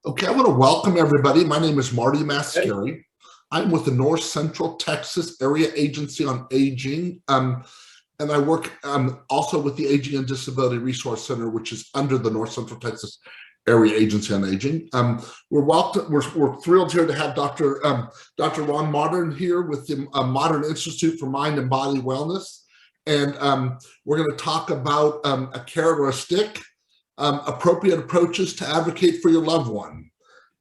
Okay, I want to welcome everybody. My name is Marty Mascari. I'm with the North Central Texas Area Agency on Aging, and I work also with the Aging and Disability Resource Center, which is under the North Central Texas Area Agency on Aging. We're thrilled here to have Dr. Ron Mottern here with the Mottern Institute for Mind and Body Wellness, and we're going to talk about a carrot or a stick. Appropriate approaches to advocate for your loved one.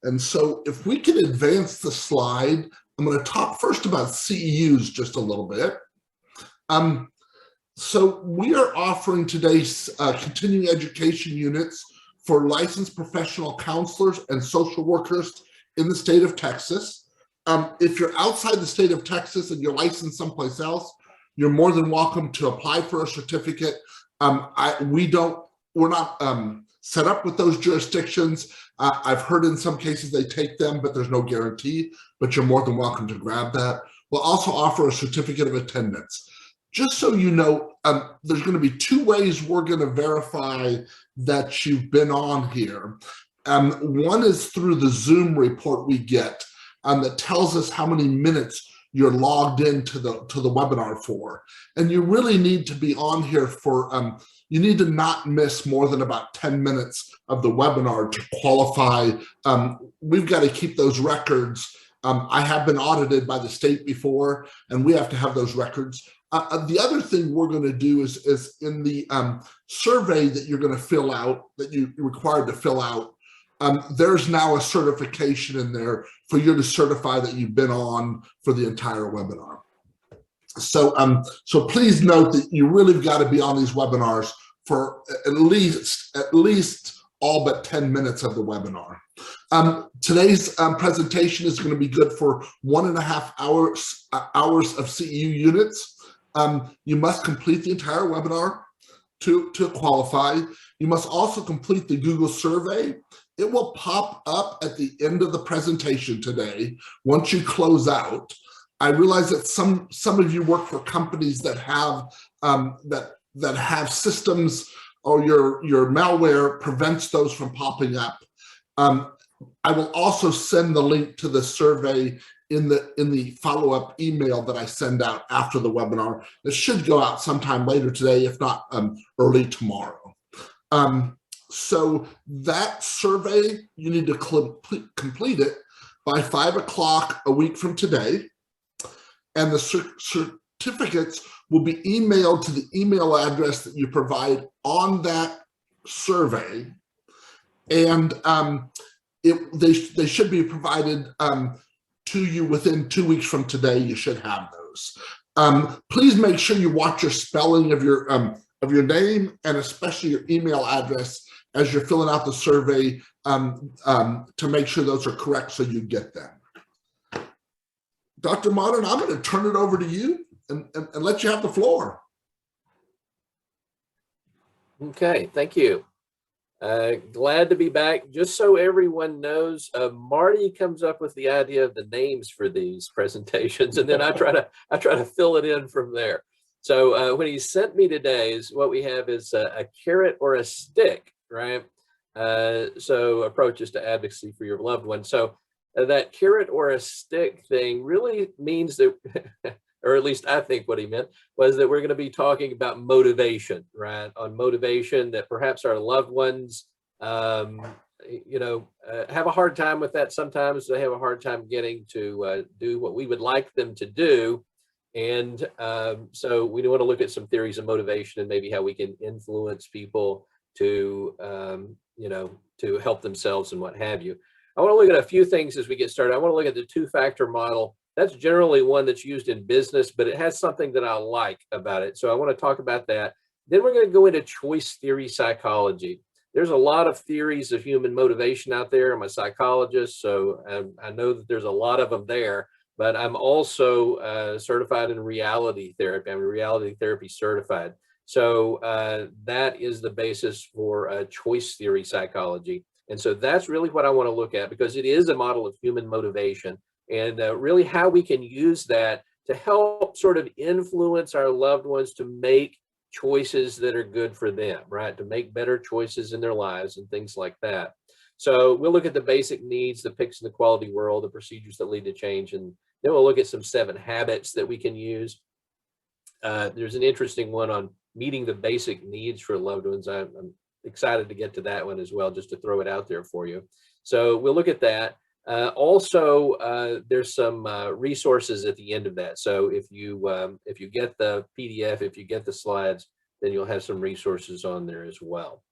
And so if we can advance the slide, I'm going to talk first about CEUs just a little bit. So we are offering today continuing education units for licensed professional counselors and social workers in the state of Texas. If you're outside the state of Texas and you're licensed someplace else, you're more than welcome to apply for a certificate. We're not set up with those jurisdictions. I've heard in some cases they take them, but there's no guarantee, but you're more than welcome to grab that. We'll also offer a certificate of attendance. Just so you know, there's going to be two ways we're going to verify that you've been on here. One is through the Zoom report we get that tells us how many minutes you're logged into the webinar for. And you really need to be on here for, you need to not miss more than about 10 minutes of the webinar to qualify. We've got to keep those records. I have been audited by the state before, and we have to have those records. The other thing we're going to do is in the survey that you're going to fill out, that you're required to fill out, there's now a certification in there for you to certify that you've been on for the entire webinar. So, so please note that you really have got to be on these webinars for at least all but 10 minutes of the webinar. Today's presentation is going to be good for 1.5 hours of CEU units. You must complete the entire webinar to qualify. You must also complete the Google survey. It will pop up at the end of the presentation today once you close out. I realize that some of you work for companies that have that have systems, or your malware prevents those from popping up. I will also send the link to the survey in the follow-up email that I send out after the webinar. It should go out sometime later today, if not early tomorrow. So that survey, you need to complete it by 5 o'clock a week from today. And the certificates will be emailed to the email address that you provide on that survey. And they should be provided to you within 2 weeks from today. You should have those. Please make sure you watch your spelling of your name, and especially your email address as you're filling out the survey, to make sure those are correct so you get them. Dr. Mottern, I'm going to turn it over to you and let you have the floor. Okay, thank you. Glad to be back. Just so everyone knows, Marty comes up with the idea of the names for these presentations, and then I try to fill it in from there. So when he sent me today's, what we have is a carrot or a stick, right? So approaches to advocacy for your loved one. So that carrot or a stick thing really means that, or at least I think what he meant was that we're going to be talking about motivation, right? On motivation, that perhaps our loved ones, have a hard time with that. Sometimes they have a hard time getting to do what we would like them to do. And so we want to look at some theories of motivation and maybe how we can influence people to, to help themselves and what have you. I want to look at a few things as we get started. I want to look at the two-factor model. That's generally one that's used in business, but it has something that I like about it. So I want to talk about that. Then we're going to go into choice theory psychology. There's a lot of theories of human motivation out there. I'm a psychologist, so I know that there's a lot of them there, but I'm also certified in reality therapy. I'm reality therapy certified. So that is the basis for choice theory psychology. And so that's really what I want to look at, because it is a model of human motivation, and really how we can use that to help sort of influence our loved ones to make choices that are good for them, right? To make better choices in their lives and things like that. So we'll look at the basic needs, the picks in the quality world, the procedures that lead to change, and then we'll look at some 7 habits that we can use. There's an interesting one on meeting the basic needs for loved ones. I'm excited to get to that one as well, just to throw it out there for you. So we'll look at that. Also, there's some resources at the end of that. So if you get the PDF, if you get the slides, then you'll have some resources on there as well.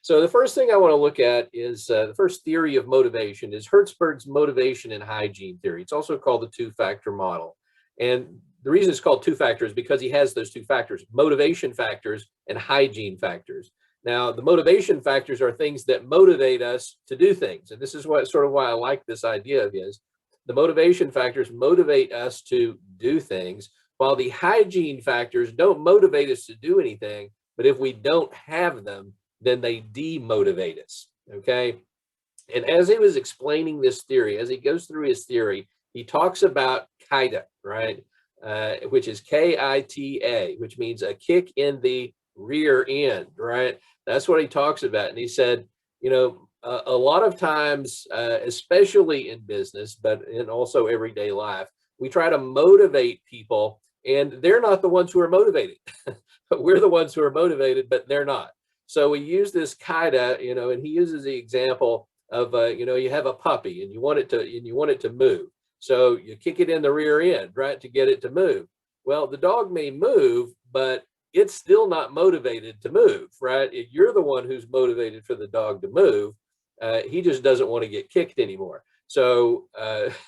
So the first thing I want to look at is the first theory of motivation is Hertzberg's motivation and hygiene theory. It's also called the 2-factor model. And the reason it's called 2-factor is because he has those 2 factors, motivation factors and hygiene factors. Now, the motivation factors are things that motivate us to do things. And this is what sort of why I like this idea of his. The motivation factors motivate us to do things, while the hygiene factors don't motivate us to do anything. But if we don't have them, then they demotivate us, okay? And as he was explaining this theory, as he goes through his theory, he talks about kita, right? Which is K-I-T-A, which means a kick in the rear end, right? That's what he talks about. And he said, you know, a lot of times, especially in business, but in also everyday life, we try to motivate people and they're not the ones who are motivated. We're the ones who are motivated, but they're not. So we use this kita, you know, and he uses the example of, you know, you have a puppy and you want it to move. So you kick it in the rear end, right, to get it to move. Well, the dog may move, but it's still not motivated to move, right? You're the one who's motivated for the dog to move. He just doesn't want to get kicked anymore. So,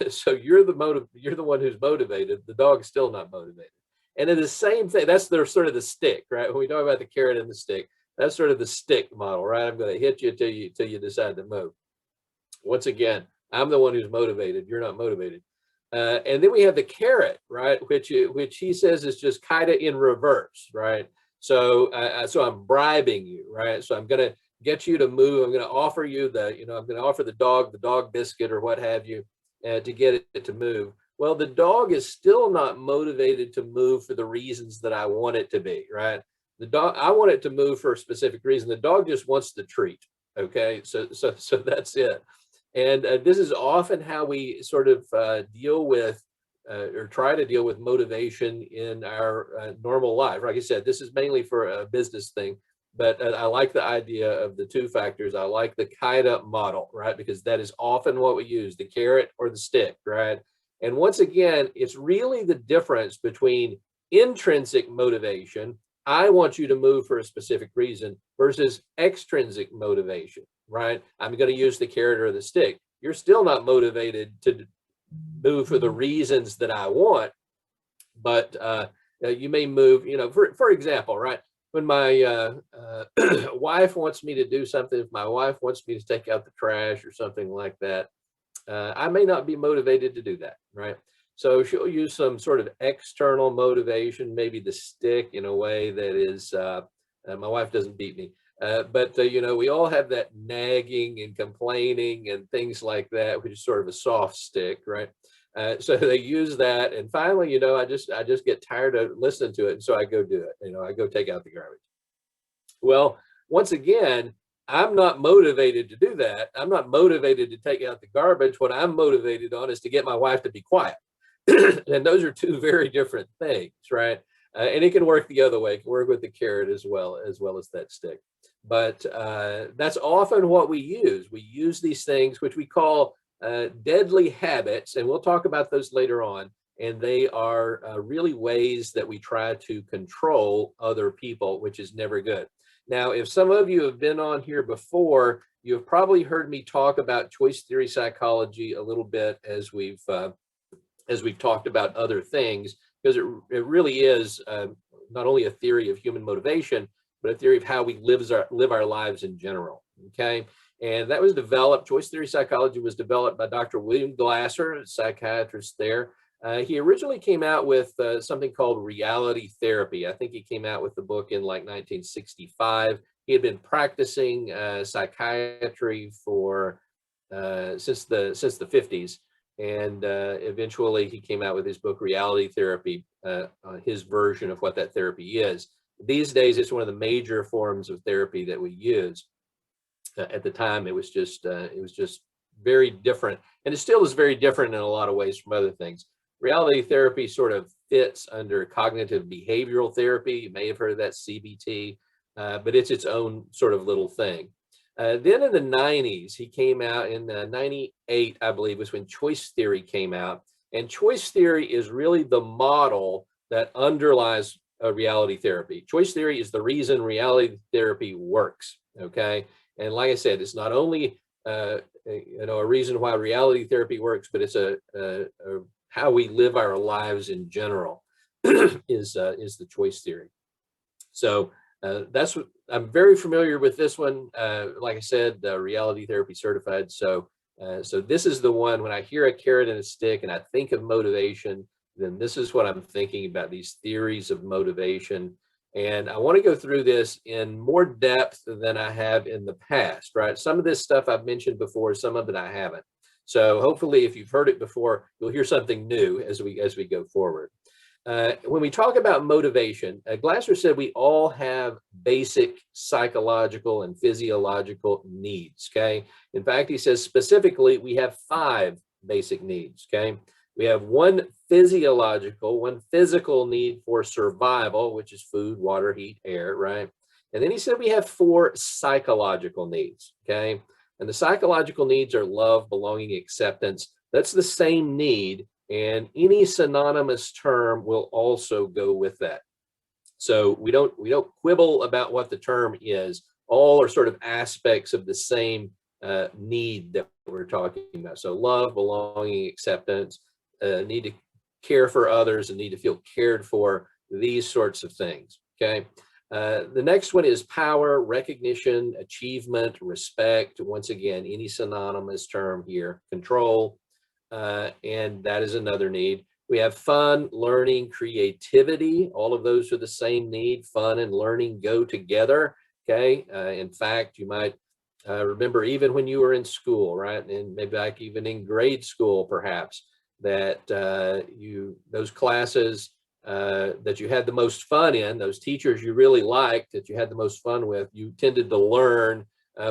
so you're the one who's motivated. The dog's still not motivated. And then the same thing, that's sort of the stick, right? When we talk about the carrot and the stick, that's sort of the stick model, right? I'm going to hit you till you decide to move. Once again, I'm the one who's motivated. You're not motivated. And then we have the carrot, right? Which he says is just kind of in reverse, right? So, so I'm bribing you, right? So I'm going to get you to move. I'm going to offer you I'm going to offer the dog biscuit or what have you, to get it to move. Well, the dog is still not motivated to move for the reasons that I want it to be, right? I want it to move for a specific reason. The dog just wants the treat. Okay, so that's it. And this is often how we sort of deal with or try to deal with motivation in our normal life. Like I said, this is mainly for a business thing, but I like the idea of the 2 factors. I like the kita model, right? Because that is often what we use, the carrot or the stick, right? And once again, it's really the difference between intrinsic motivation, I want you to move for a specific reason, versus extrinsic motivation, right? I'm going to use the carrot or the stick. You're still not motivated to move for the reasons that I want, but you may move, you know, for example, right? When my wife wants me to do something, if my wife wants me to take out the trash or something like that, I may not be motivated to do that, right? So she'll use some sort of external motivation, maybe the stick, in a way that is, my wife doesn't beat me, but you know, we all have that nagging and complaining and things like that, which is sort of a soft stick, right? So they use that, and finally, you know, I just get tired of listening to it, and so I go do it. You know, I go take out the garbage. Well, once again, I'm not motivated to do that. I'm not motivated to take out the garbage. What I'm motivated on is to get my wife to be quiet. And those are 2 very different things, right? And it can work the other way. It can work with the carrot as well as that stick. But that's often what we use. We use these things, which we call deadly habits, and we'll talk about those later on. And they are really ways that we try to control other people, which is never good. Now, if some of you have been on here before, you've probably heard me talk about choice theory psychology a little bit as we've talked about other things, because it really is not only a theory of human motivation, but a theory of how we live our lives in general. Okay, and that was developed. Choice theory psychology was developed by Dr. William Glasser, a psychiatrist there. He originally came out with something called reality therapy. I think he came out with the book in like 1965. He had been practicing psychiatry for since the 50s. And eventually he came out with his book, Reality Therapy, his version of what that therapy is. These days, it's one of the major forms of therapy that we use. At the time, it was just very different, and it still is very different in a lot of ways from other things. Reality therapy sort of fits under cognitive behavioral therapy. You may have heard of that, CBT, but it's its own sort of little thing. Then in the 90s, he came out in 98, I believe, was when choice theory came out. And choice theory is really the model that underlies reality therapy. Choice theory is the reason reality therapy works, okay? And like I said, it's not only a reason why reality therapy works, but it's a how we live our lives in general is the choice theory. So that's what I'm very familiar with this one. Like I said, reality therapy certified. So this is the one. When I hear a carrot and a stick and I think of motivation, then this is what I'm thinking about, these theories of motivation. And I want to go through this in more depth than I have in the past, right? Some of this stuff I've mentioned before, some of it I haven't. So hopefully, if you've heard it before, you'll hear something new as we go forward. When we talk about motivation, Glasser said we all have basic psychological and physiological needs, okay? In fact, he says specifically we have 5 basic needs, okay? We have one physical need for survival, which is food, water, heat, air, right? And then he said we have 4 psychological needs, okay? And the psychological needs are love, belonging, acceptance. That's the same need, and any synonymous term will also go with that. So we don't quibble about what the term is. All are sort of aspects of the same need that we're talking about. So love, belonging, acceptance, need to care for others and need to feel cared for, these sorts of things, okay? The next one is power, recognition, achievement, respect. Once again, any synonymous term here, control, and that is another need. We have fun, learning, creativity. All of those are the same need. Fun and learning go together, okay? In fact, you might remember even when you were in school, right? And maybe like even in grade school, perhaps, that those classes that you had the most fun in, those teachers you really liked, that you had the most fun with, you tended to learn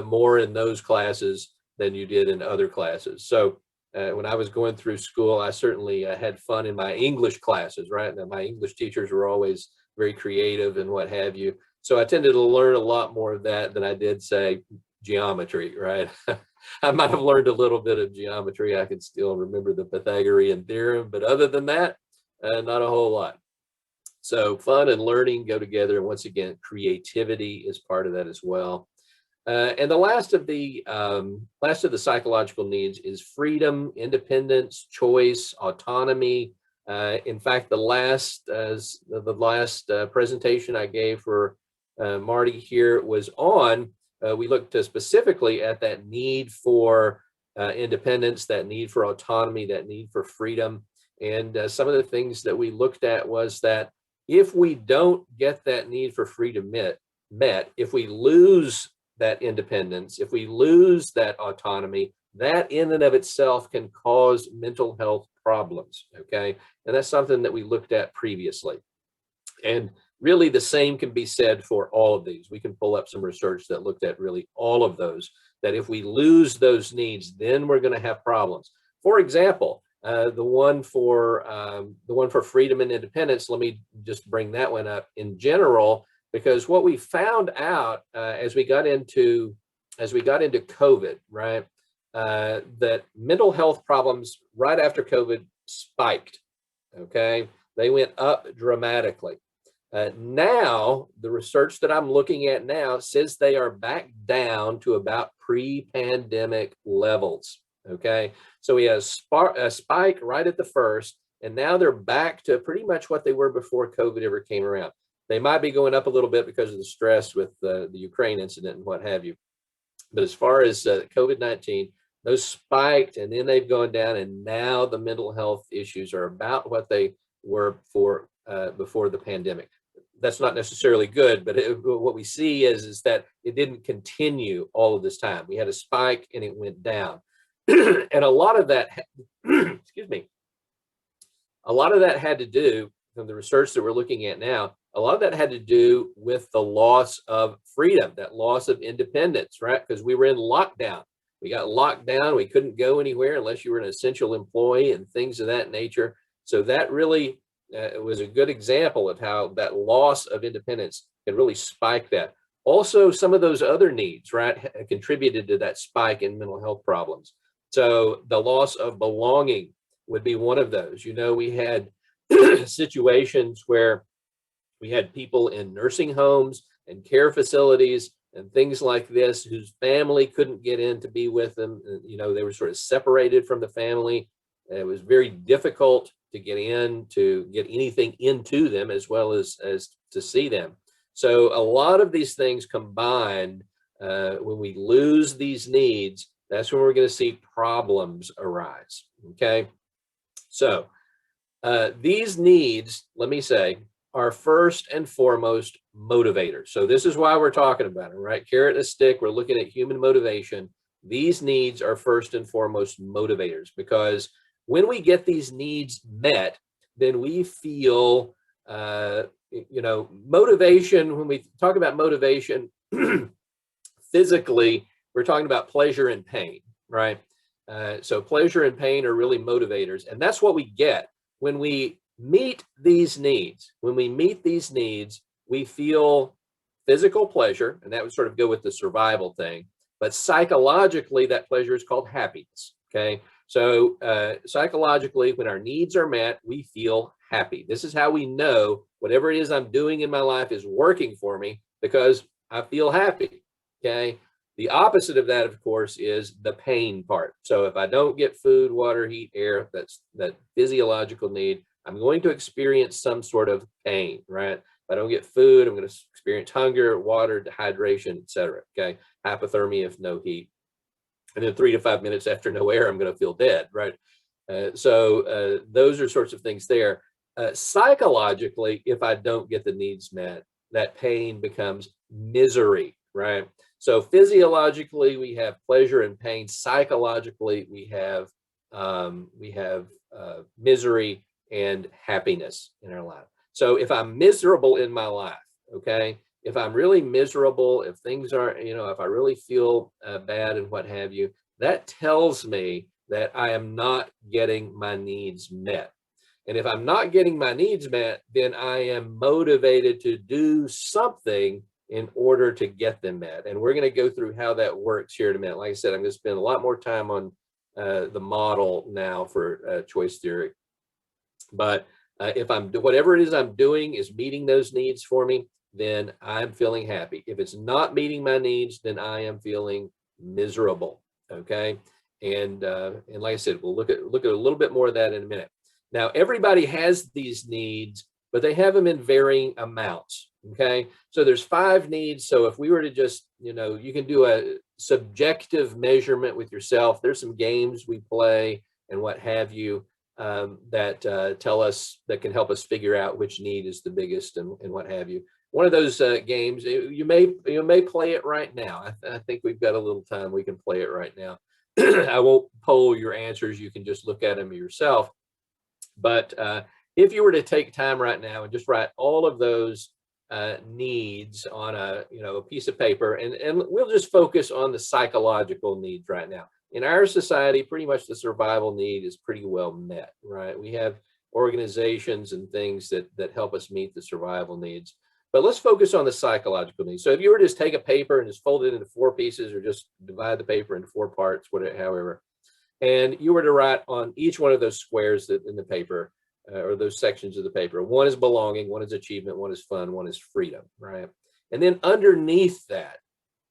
more in those classes than you did in other classes. So when I was going through school, I certainly had fun in my English classes, right? And my English teachers were always very creative and what have you. So I tended to learn a lot more of that than I did, say, geometry, right? I might have learned a little bit of geometry. I can still remember the Pythagorean theorem, but other than that, not a whole lot. So fun and learning go together. And once again, creativity is part of that as well. And the last of the psychological needs is freedom, independence, choice, autonomy. In fact, the last presentation I gave for Marty here was on. We looked specifically at that need for independence, that need for autonomy, that need for freedom. And some of the things that we looked at was that if we don't get that need for freedom met, if we lose that independence, if we lose that autonomy, that in and of itself can cause mental health problems, okay? And that's something that we looked at previously. And really the same can be said for all of these. We can pull up some research that looked at really all of those, that if we lose those needs, then we're going to have problems. For example, the one for freedom and independence, let me just bring that one up in general, because what we found out as we got into COVID, right, that mental health problems right after COVID spiked, okay? They went up dramatically. Now, the research that I'm looking at now says they are back down to about pre-pandemic levels, okay? So we had a spike right at the first, and now they're back to pretty much what they were before COVID ever came around. They might be going up a little bit because of the stress with the Ukraine incident and what have you. But as far as COVID-19, those spiked and then they've gone down, and now the mental health issues are about what they were before the pandemic. That's not necessarily good, but what we see is that it didn't continue all of this time. We had a spike and it went down. And a lot of that, excuse me, a lot of that had to do, from the research that we're looking at now, a lot of that had to do with the loss of freedom, that loss of independence, right? Because we were in lockdown. We got locked down. We couldn't go anywhere unless you were an essential employee and things of that nature. So that really was a good example of how that loss of independence can really spike that. Also, some of those other needs, right, contributed to that spike in mental health problems. So the loss of belonging would be one of those. You know, we had situations where we had people in nursing homes and care facilities and things like this whose family couldn't get in to be with them. You know, they were sort of separated from the family. It was very difficult to get in, to get anything into them, as well as to see them. So a lot of these things combined, when we lose these needs, that's when we're going to see problems arise. Okay. So these needs, let me say, are first and foremost motivators. So this is why we're talking about it, right? Carrot and a stick, we're looking at human motivation. These needs are first and foremost motivators, because when we get these needs met, then we feel, you know, motivation. When we talk about motivation, physically, we're talking about pleasure and pain, right? So pleasure and pain are really motivators. And that's what we get when we meet these needs. When we meet these needs, we feel physical pleasure, and that would sort of go with the survival thing. But psychologically, that pleasure is called happiness. Okay. So psychologically, when our needs are met, we feel happy. This is how we know whatever it is I'm doing in my life is working for me, because I feel happy. Okay. The opposite of that, of course, is the pain part. So if I don't get food, water, heat, air, that's that physiological need, I'm going to experience some sort of pain, right? If I don't get food, I'm going to experience hunger, water, dehydration, etc. Okay, hypothermia if no heat. And then 3 to 5 minutes after no air, I'm going to feel dead, right? So those are sorts of things there. Psychologically, if I don't get the needs met, that pain becomes misery, right? So physiologically, we have pleasure and pain. Psychologically, we have misery and happiness in our life. So if I'm miserable in my life, okay, if I'm really miserable, if things aren't, you know, if I really feel bad and what have you, that tells me that I am not getting my needs met. And if I'm not getting my needs met, then I am motivated to do something in order to get them met. And we're going to go through how that works here in a minute. Like I said, I'm going to spend a lot more time on the model now for choice theory. But if whatever it is I'm doing is meeting those needs for me, then I'm feeling happy. If it's not meeting my needs, then I am feeling miserable. Okay. And like I said, we'll look at a little bit more of that in a minute. Now, everybody has these needs, but they have them in varying amounts. Okay. So there's 5 needs. So if we were to just, you know, you can do a subjective measurement with yourself. There's some games we play and what have you that tell us, that can help us figure out which need is the biggest and what have you. One of those games, you may play it right now. I think we've got a little time. We can play it right now. I won't poll your answers. You can just look at them yourself. But if you were to take time right now and just write all of those needs on a piece of paper, and we'll just focus on the psychological needs right now. In our society, pretty much the survival need is pretty well met, right? We have organizations and things that help us meet the survival needs. But let's focus on the psychological needs. So if you were to just take a paper and just fold it into 4 pieces, or just divide the paper into 4 parts, whatever, however, and you were to write on each one of those squares in the paper, or those sections of the paper, 1 is belonging, 1 is achievement, 1 is fun, 1 is freedom, right? And then underneath that,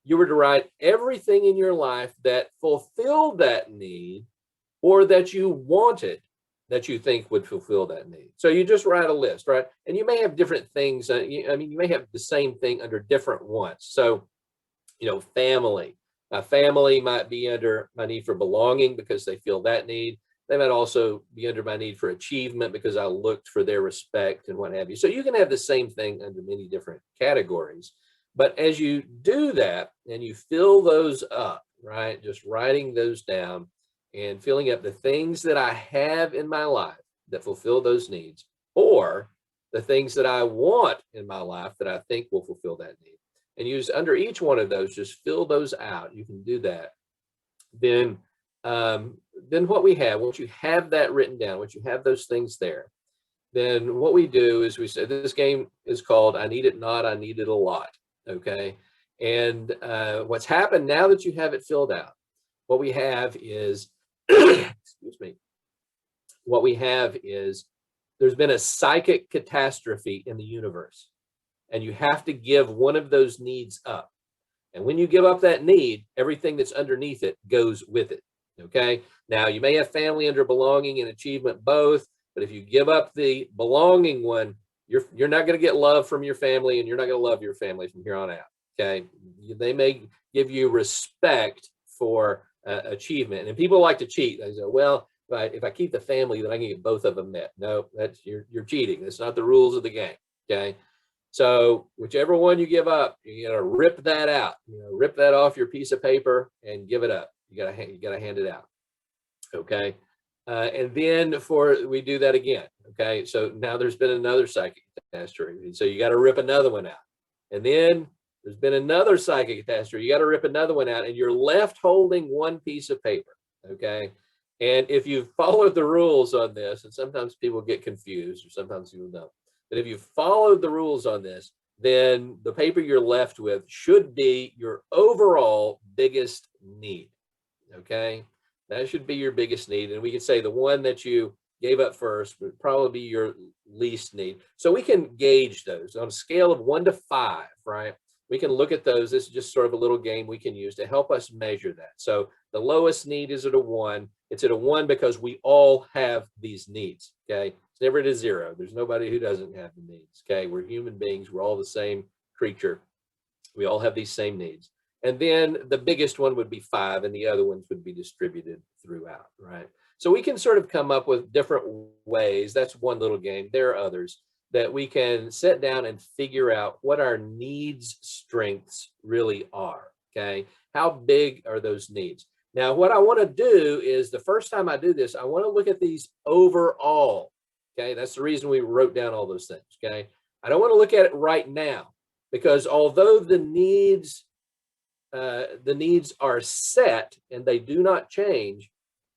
you were to write everything in your life that fulfilled that need, or that you wanted, that you think would fulfill that need. So you just write a list, right? And you may have different things. You may have the same thing under different ones. So, family. My family might be under my need for belonging because they feel that need. They might also be under my need for achievement because I looked for their respect and what have you. So you can have the same thing under many different categories. But as you do that and you fill those up, right, just writing those down and filling up the things that I have in my life that fulfill those needs, or the things that I want in my life that I think will fulfill that need. And use under each one of those, just fill those out. You can do that. Then what we have, once you have that written down, once you have those things there, then what we do is we say, this game is called I Need It Not, I Need It a Lot. Okay. And what's happened now that you have it filled out, what we have is, excuse me, what we have is there's been a psychic catastrophe in the universe, and you have to give one of those needs up. And when you give up that need, everything that's underneath it goes with it. Okay. Now you may have family under belonging and achievement both, but if you give up the belonging one, you're not going to get love from your family, and you're not going to love your family from here on out. Okay. They may give you respect for achievement, and people like to cheat. They say, well, if I keep the family, then I can get both of them met. No, that's you're cheating. That's not the rules of the game. Okay. So whichever one you give up, you gotta rip that out. Rip that off your piece of paper and give it up. You gotta hand it out. Okay. And then we do that again. Okay. So now there's been another psychic catastrophe. So you got to rip another one out. And then there's been another psychic catastrophe. You got to rip another one out, and you're left holding one piece of paper. Okay. And if you've followed the rules on this, and sometimes people get confused, or sometimes people don't, but if you followed the rules on this, then the paper you're left with should be your overall biggest need. Okay. That should be your biggest need. And we can say the one that you gave up first would probably be your least need. So we can gauge those on a scale of 1 to 5, right? We can look at those. This is just sort of a little game we can use to help us measure that. So the lowest need is at a 1. It's at a 1 because we all have these needs. Okay. It's never at a 0. There's nobody who doesn't have the needs. Okay. We're human beings. We're all the same creature. We all have these same needs. And then the biggest one would be 5, and the other ones would be distributed throughout, right? So we can sort of come up with different ways. That's one little game. There are others that we can sit down and figure out what our needs strengths really are, okay? How big are those needs? Now, what I want to do is the first time I do this, I want to look at these overall, okay? That's the reason we wrote down all those things, okay? I don't want to look at it right now, because although the needs are set and they do not change,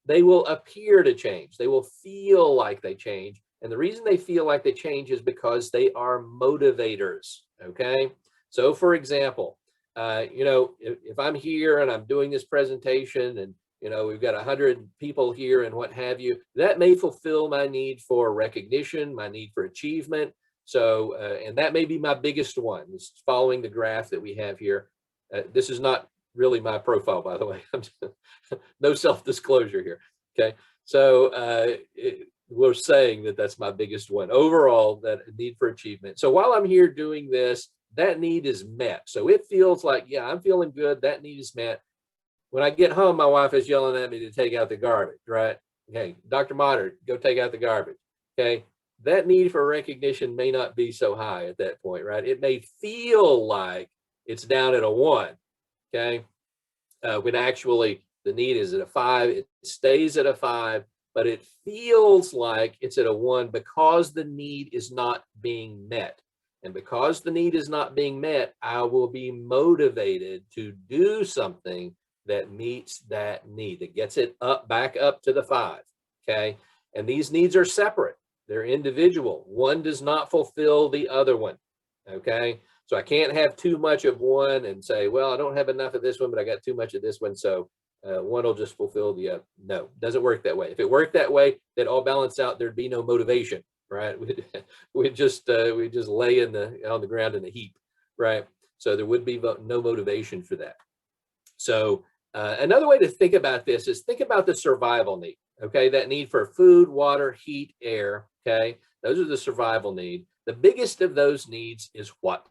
they will appear to change. They will feel like they change. And the reason they feel like they change is because they are motivators, okay? So for example, if I'm here and I'm doing this presentation and, we've got 100 people here and what have you, that may fulfill my need for recognition, my need for achievement. So, and that may be my biggest one. It's following the graph that we have here. This is not really my profile, by the way. No self-disclosure here. Okay. So we're saying that that's my biggest one. Overall, that need for achievement. So while I'm here doing this, that need is met. So it feels like, yeah, I'm feeling good. That need is met. When I get home, my wife is yelling at me to take out the garbage, right? Okay, Dr. Mottern, go take out the garbage. Okay. That need for recognition may not be so high at that point, right? It may feel like it's down at a 1, okay? When actually the need is at a 5, it stays at a 5, but it feels like it's at a 1 because the need is not being met. And because the need is not being met, I will be motivated to do something that meets that need, that gets it back up to the 5, okay? And these needs are separate. They're individual. One does not fulfill the other one, okay? So I can't have too much of one and say, well, I don't have enough of this one, but I got too much of this one, so one will just fulfill the other. No, it doesn't work that way. If it worked that way, they'd all balance out. There'd be no motivation, right? We'd just lay on the ground in a heap, right? So there would be no motivation for that. So another way to think about this is think about the survival need, okay? That need for food, water, heat, air, okay? Those are the survival need. The biggest of those needs is what?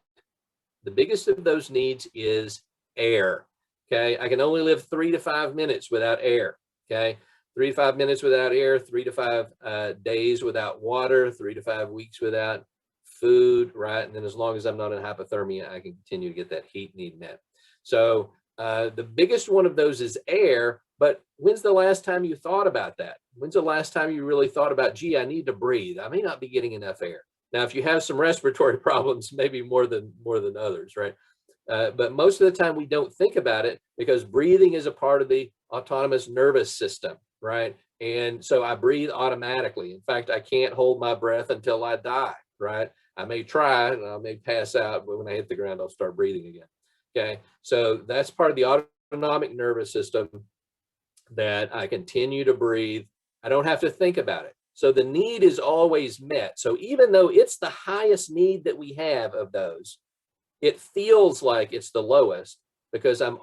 The biggest of those needs is air, okay? I can only live 3 to 5 minutes without air, okay? 3 to 5 minutes without air, 3 to 5 days without water, 3 to 5 weeks without food, right? And then as long as I'm not in hypothermia, I can continue to get that heat need met. So the biggest one of those is air, but when's the last time you thought about that? When's the last time you really thought about, gee, I need to breathe. I may not be getting enough air. Now, if you have some respiratory problems, maybe more than others, right? But most of the time we don't think about it because breathing is a part of the autonomous nervous system, right? And so I breathe automatically. In fact, I can't hold my breath until I die, right? I may try and I may pass out, but when I hit the ground, I'll start breathing again. Okay, so that's part of the autonomic nervous system that I continue to breathe. I don't have to think about it. So the need is always met. So even though it's the highest need that we have of those, it feels like it's the lowest because I'm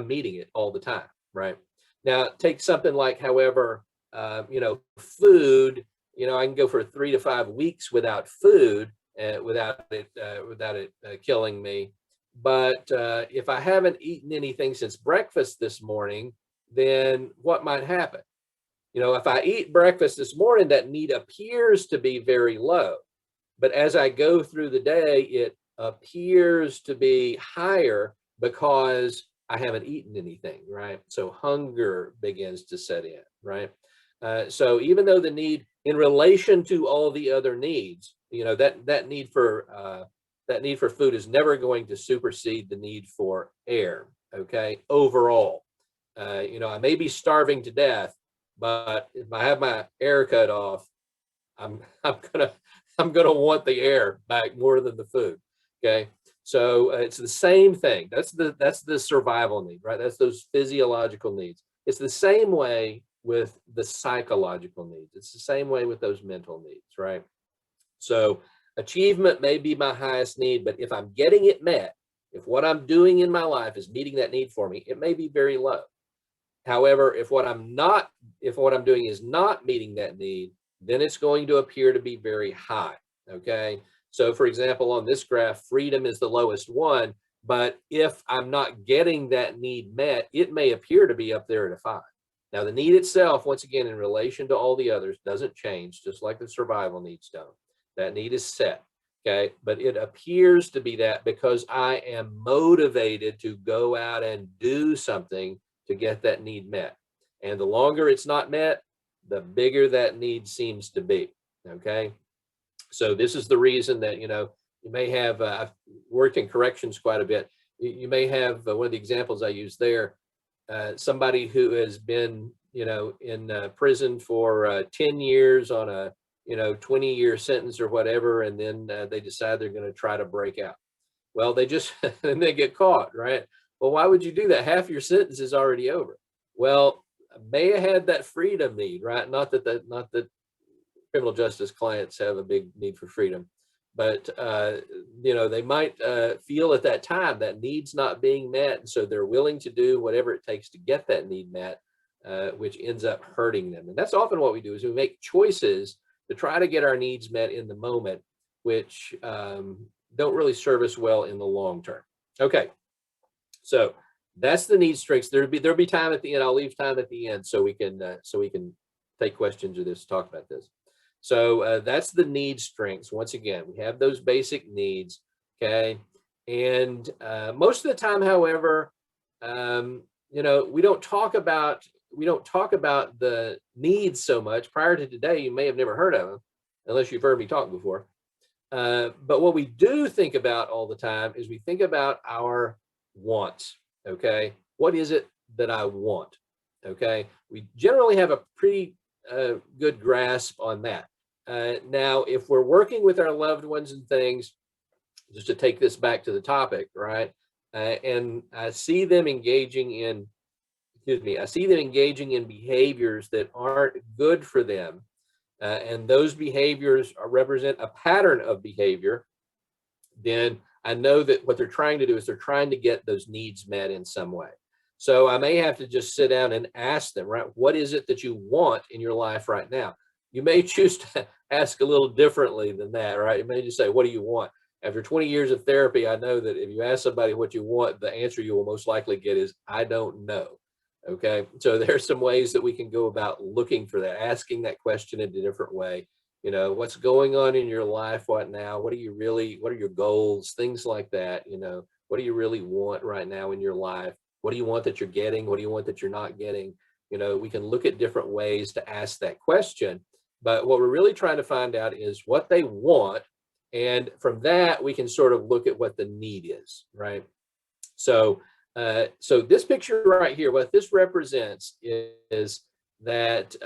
meeting it all the time, right? Now take something like, however, food. I can go for 3 to 5 weeks without food, without it killing me. But if I haven't eaten anything since breakfast this morning, then what might happen? If I eat breakfast this morning, that need appears to be very low. But as I go through the day, it appears to be higher because I haven't eaten anything, right? So hunger begins to set in, right? So even though the need in relation to all the other needs, that need for food is never going to supersede the need for air, okay, overall. I may be starving to death, but if I have my air cut off, I'm gonna want the air back more than the food. Okay, so it's the same thing. That's the survival need, right? That's those physiological needs. It's the same way with the psychological needs. It's the same way with those mental needs, right? So achievement may be my highest need, but if I'm getting it met, if what I'm doing in my life is meeting that need for me, it may be very low. However, if what I'm doing is not meeting that need, then it's going to appear to be very high, okay? So for example, on this graph, freedom is the lowest one, but if I'm not getting that need met, it may appear to be up there at a 5. Now the need itself, once again, in relation to all the others, doesn't change, just like the survival needs don't. That need is set, okay? But it appears to be that because I am motivated to go out and do something to get that need met. And the longer it's not met, the bigger that need seems to be, okay? So this is the reason that, you may have, I've worked in corrections quite a bit. You may have, one of the examples I use there, somebody who has been, in prison for 10 years on a, 20-year sentence or whatever, and then they decide they're going to try to break out. Well, they just, and they get caught, right? Well, why would you do that? Half your sentence is already over. Well, may have had that freedom need, right? Not that criminal justice clients have a big need for freedom, but they might feel at that time that need's not being met, and so they're willing to do whatever it takes to get that need met, which ends up hurting them. And that's often what we do, is we make choices to try to get our needs met in the moment, which don't really serve us well in the long term. Okay. So that's the need strengths. There'll be time at the end. I'll leave time at the end so we can take questions or talk about this. So that's the need strengths. Once again, we have those basic needs. Okay, and most of the time, however, we don't talk about the needs so much. Prior to today, you may have never heard of them, unless you've heard me talk before. But what we do think about all the time is we think about our wants. Okay, what is it that I want? Okay, we generally have a pretty good grasp on that. Now, if we're working with our loved ones and things, just to take this back to the topic, right? And I see them engaging in, behaviors that aren't good for them, and those behaviors represent a pattern of behavior, then I know that what they're trying to do is they're trying to get those needs met in some way. So I may have to just sit down and ask them, right? What is it that you want in your life right now? You may choose to ask a little differently than that, right? You may just say, what do you want? After 20 years of therapy, I know that if you ask somebody what you want, the answer you will most likely get is, I don't know. Okay. So there's some ways that we can go about looking for that, asking that question in a different way. What's going on in your life right now? What are your goals? Things like that. What do you really want right now in your life? What do you want that you're getting? What do you want that you're not getting? We can look at different ways to ask that question. But what we're really trying to find out is what they want And from that, we can sort of look at what the need is, right? So, so this picture right here, what this represents is that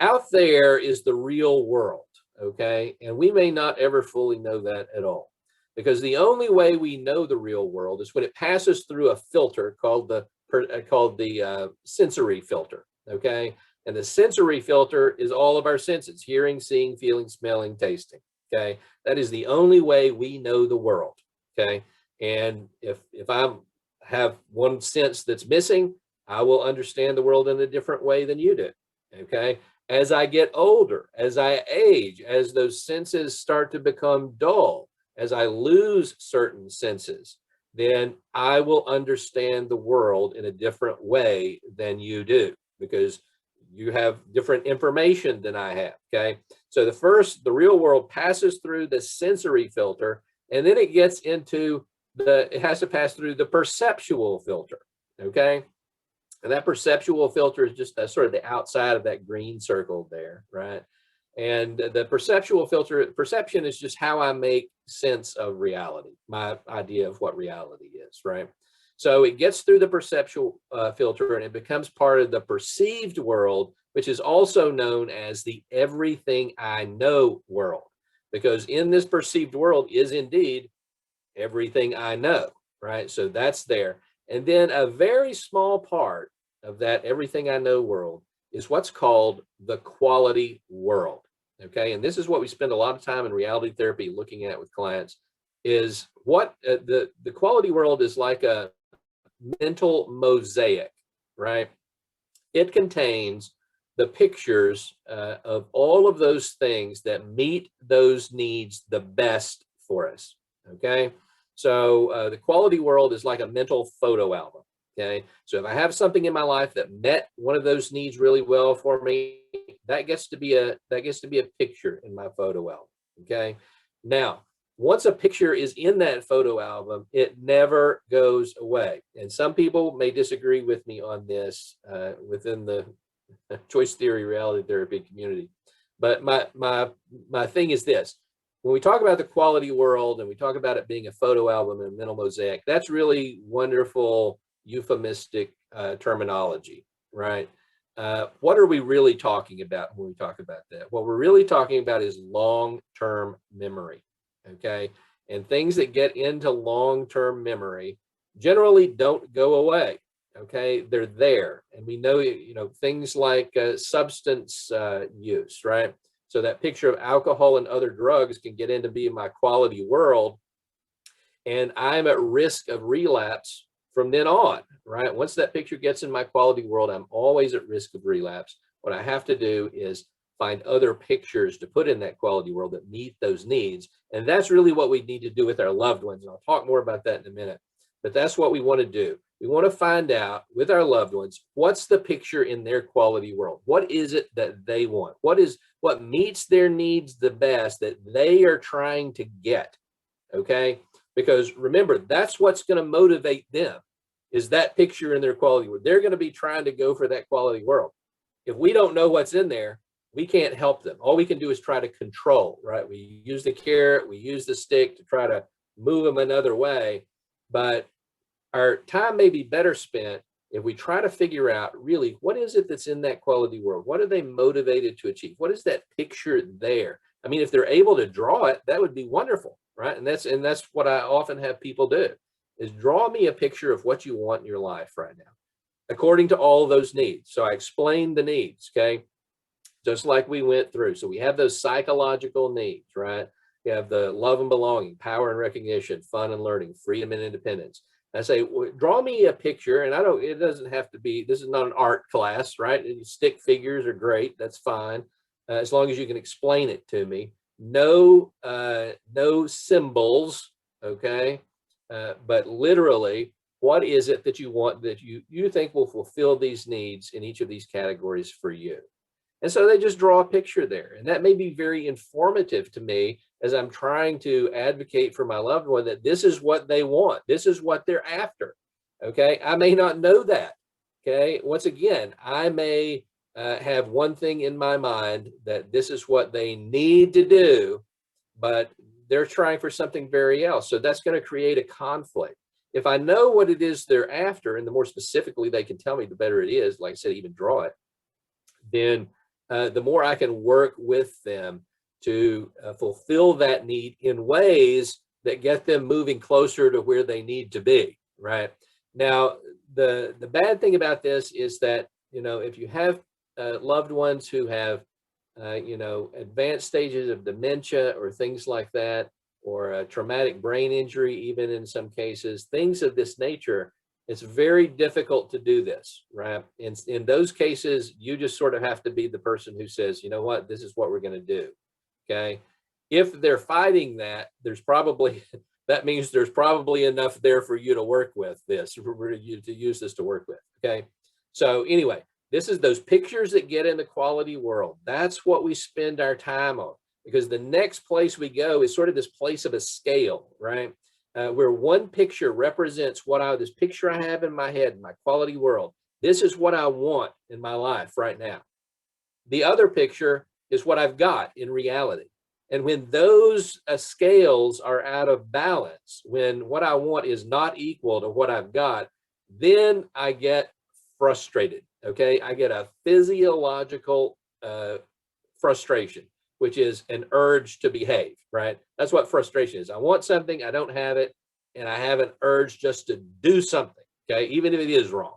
out there is the real world, okay? And we may not ever fully know that at all, because the only way we know the real world is when it passes through a filter called the sensory filter, okay? And the sensory filter is all of our senses: hearing, seeing, feeling, smelling, tasting, okay? That is the only way we know the world, okay? And if I have one sense that's missing, I will understand the world in a different way than you do, okay? As I get older, as I age, as those senses start to become dull, as I lose certain senses, then I will understand the world in a different way than you do, because you have different information than I have, okay? So the real world passes through the sensory filter, and then it gets into it has to pass through the perceptual filter, okay? And that perceptual filter is just sort of the outside of that green circle there, right? And the perceptual filter, perception is just how I make sense of reality, my idea of what reality is, right? So it gets through the perceptual filter, and it becomes part of the perceived world, which is also known as the everything I know world, because in this perceived world is indeed everything I know, right? So that's there. And then a very small part of that everything I know world is what's called the quality world, okay? And this is what we spend a lot of time in reality therapy looking at with clients, is what the quality world is like a mental mosaic, right? It contains the pictures of all of those things that meet those needs the best for us, okay? So the quality world is like a mental photo album, okay? So if I have something in my life that met one of those needs really well for me, that gets to be a picture in my photo album, okay? Now, once a picture is in that photo album, it never goes away. And some people may disagree with me on this within the choice theory reality therapy community. But my thing is this: when we talk about the quality world and we talk about it being a photo album and a mental mosaic, that's really wonderful euphemistic terminology, right? What are we really talking about when we talk about that? What we're really talking about is long-term memory, okay? And things that get into long-term memory generally don't go away, okay? They're there. And we know, things like substance use, right? So that picture of alcohol and other drugs can get into being my quality world, and I'm at risk of relapse from then on, right? Once that picture gets in my quality world, I'm always at risk of relapse. What I have to do is find other pictures to put in that quality world that meet those needs. And that's really what we need to do with our loved ones. And I'll talk more about that in a minute, but that's what we want to do. We want to find out with our loved ones, what's the picture in their quality world? What is it that they want? What meets their needs the best that they are trying to get, okay? Because remember, that's what's going to motivate them, is that picture in their quality world. They're going to be trying to go for that quality world. If we don't know what's in there, we can't help them. All we can do is try to control, right? We use the carrot, we use the stick to try to move them another way, but our time may be better spent if we try to figure out really what is it that's in that quality world. What are they motivated to achieve? What is that picture there? I mean, if they're able to draw it, that would be wonderful, right? And that's what I often have people do, is draw me a picture of what you want in your life right now, according to all those needs. So I explained the needs, okay? Just like we went through. So we have those psychological needs, right? We have the love and belonging, power and recognition, fun and learning, freedom and independence. I say, well, draw me a picture, and it doesn't have to be, this is not an art class, right? Stick figures are great, that's fine, as long as you can explain it to me. No symbols, okay? But literally, what is it that you want that you think will fulfill these needs in each of these categories for you? And so they just draw a picture there. And that may be very informative to me as I'm trying to advocate for my loved one that this is what they want. This is what they're after. Okay. I may not know that. Okay. Once again, I may have one thing in my mind that this is what they need to do, but they're trying for something very else. So that's going to create a conflict. If I know what it is they're after, and the more specifically they can tell me, the better it is, like I said, even draw it, then the more I can work with them to fulfill that need in ways that get them moving closer to where they need to be, right? Now, the bad thing about this is that, if you have loved ones who have, advanced stages of dementia or things like that, or a traumatic brain injury, even in some cases, things of this nature, it's very difficult to do this, right? In those cases, you just sort of have to be the person who says, you know what, this is what we're going to do, okay? If they're fighting that, that means there's probably enough there for you to work with this, for you to use this to work with, okay? So anyway, this is those pictures that get in the quality world. That's what we spend our time on, because the next place we go is sort of this place of a scale, right? Where one picture represents this picture I have in my head, in my quality world. This is what I want in my life right now. The other picture is what I've got in reality. And when those scales are out of balance, when what I want is not equal to what I've got, then I get frustrated, okay? I get a physiological frustration, which is an urge to behave, right? That's what frustration is. I want something, I don't have it, and I have an urge just to do something, okay? Even if it is wrong,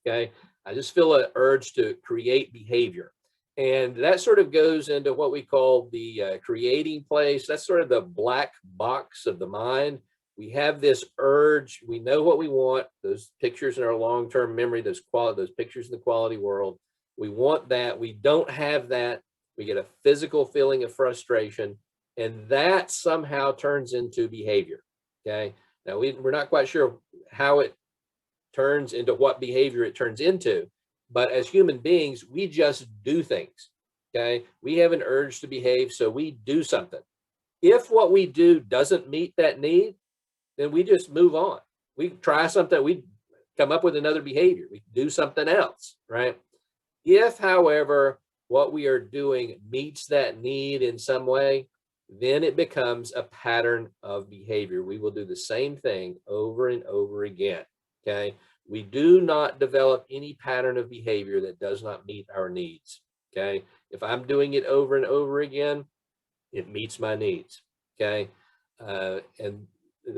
okay? I just feel an urge to create behavior. And that sort of goes into what we call the creating place. That's sort of the black box of the mind. We have this urge, we know what we want, those pictures in our long-term memory, those pictures in the quality world. We want that, we don't have that. We get a physical feeling of frustration, and that somehow turns into behavior, okay? Now, we're not quite sure how it turns into what behavior it turns into, but as human beings, we just do things, okay? We have an urge to behave, so we do something. If what we do doesn't meet that need, then we just move on. We try something, we come up with another behavior, we do something else, right? If, however, what we are doing meets that need in some way, then it becomes a pattern of behavior. We will do the same thing over and over again, okay? We do not develop any pattern of behavior that does not meet our needs, okay? If I'm doing it over and over again, it meets my needs, okay? And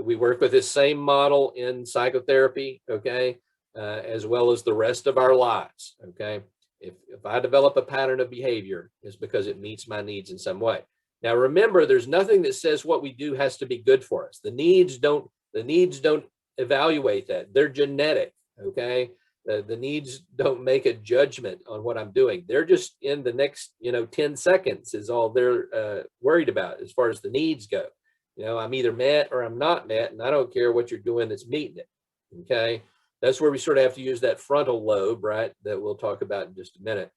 we work with this same model in psychotherapy, okay? As well as the rest of our lives, okay? If I develop a pattern of behavior, it's because it meets my needs in some way. Now, remember, there's nothing that says what we do has to be good for us. The needs don't evaluate that. They're genetic, okay? The needs don't make a judgment on what I'm doing. They're just in the next, 10 seconds is all they're worried about as far as the needs go. I'm either met or I'm not met, and I don't care what you're doing that's meeting it, okay? That's where we sort of have to use that frontal lobe, right, that we'll talk about in just a minute,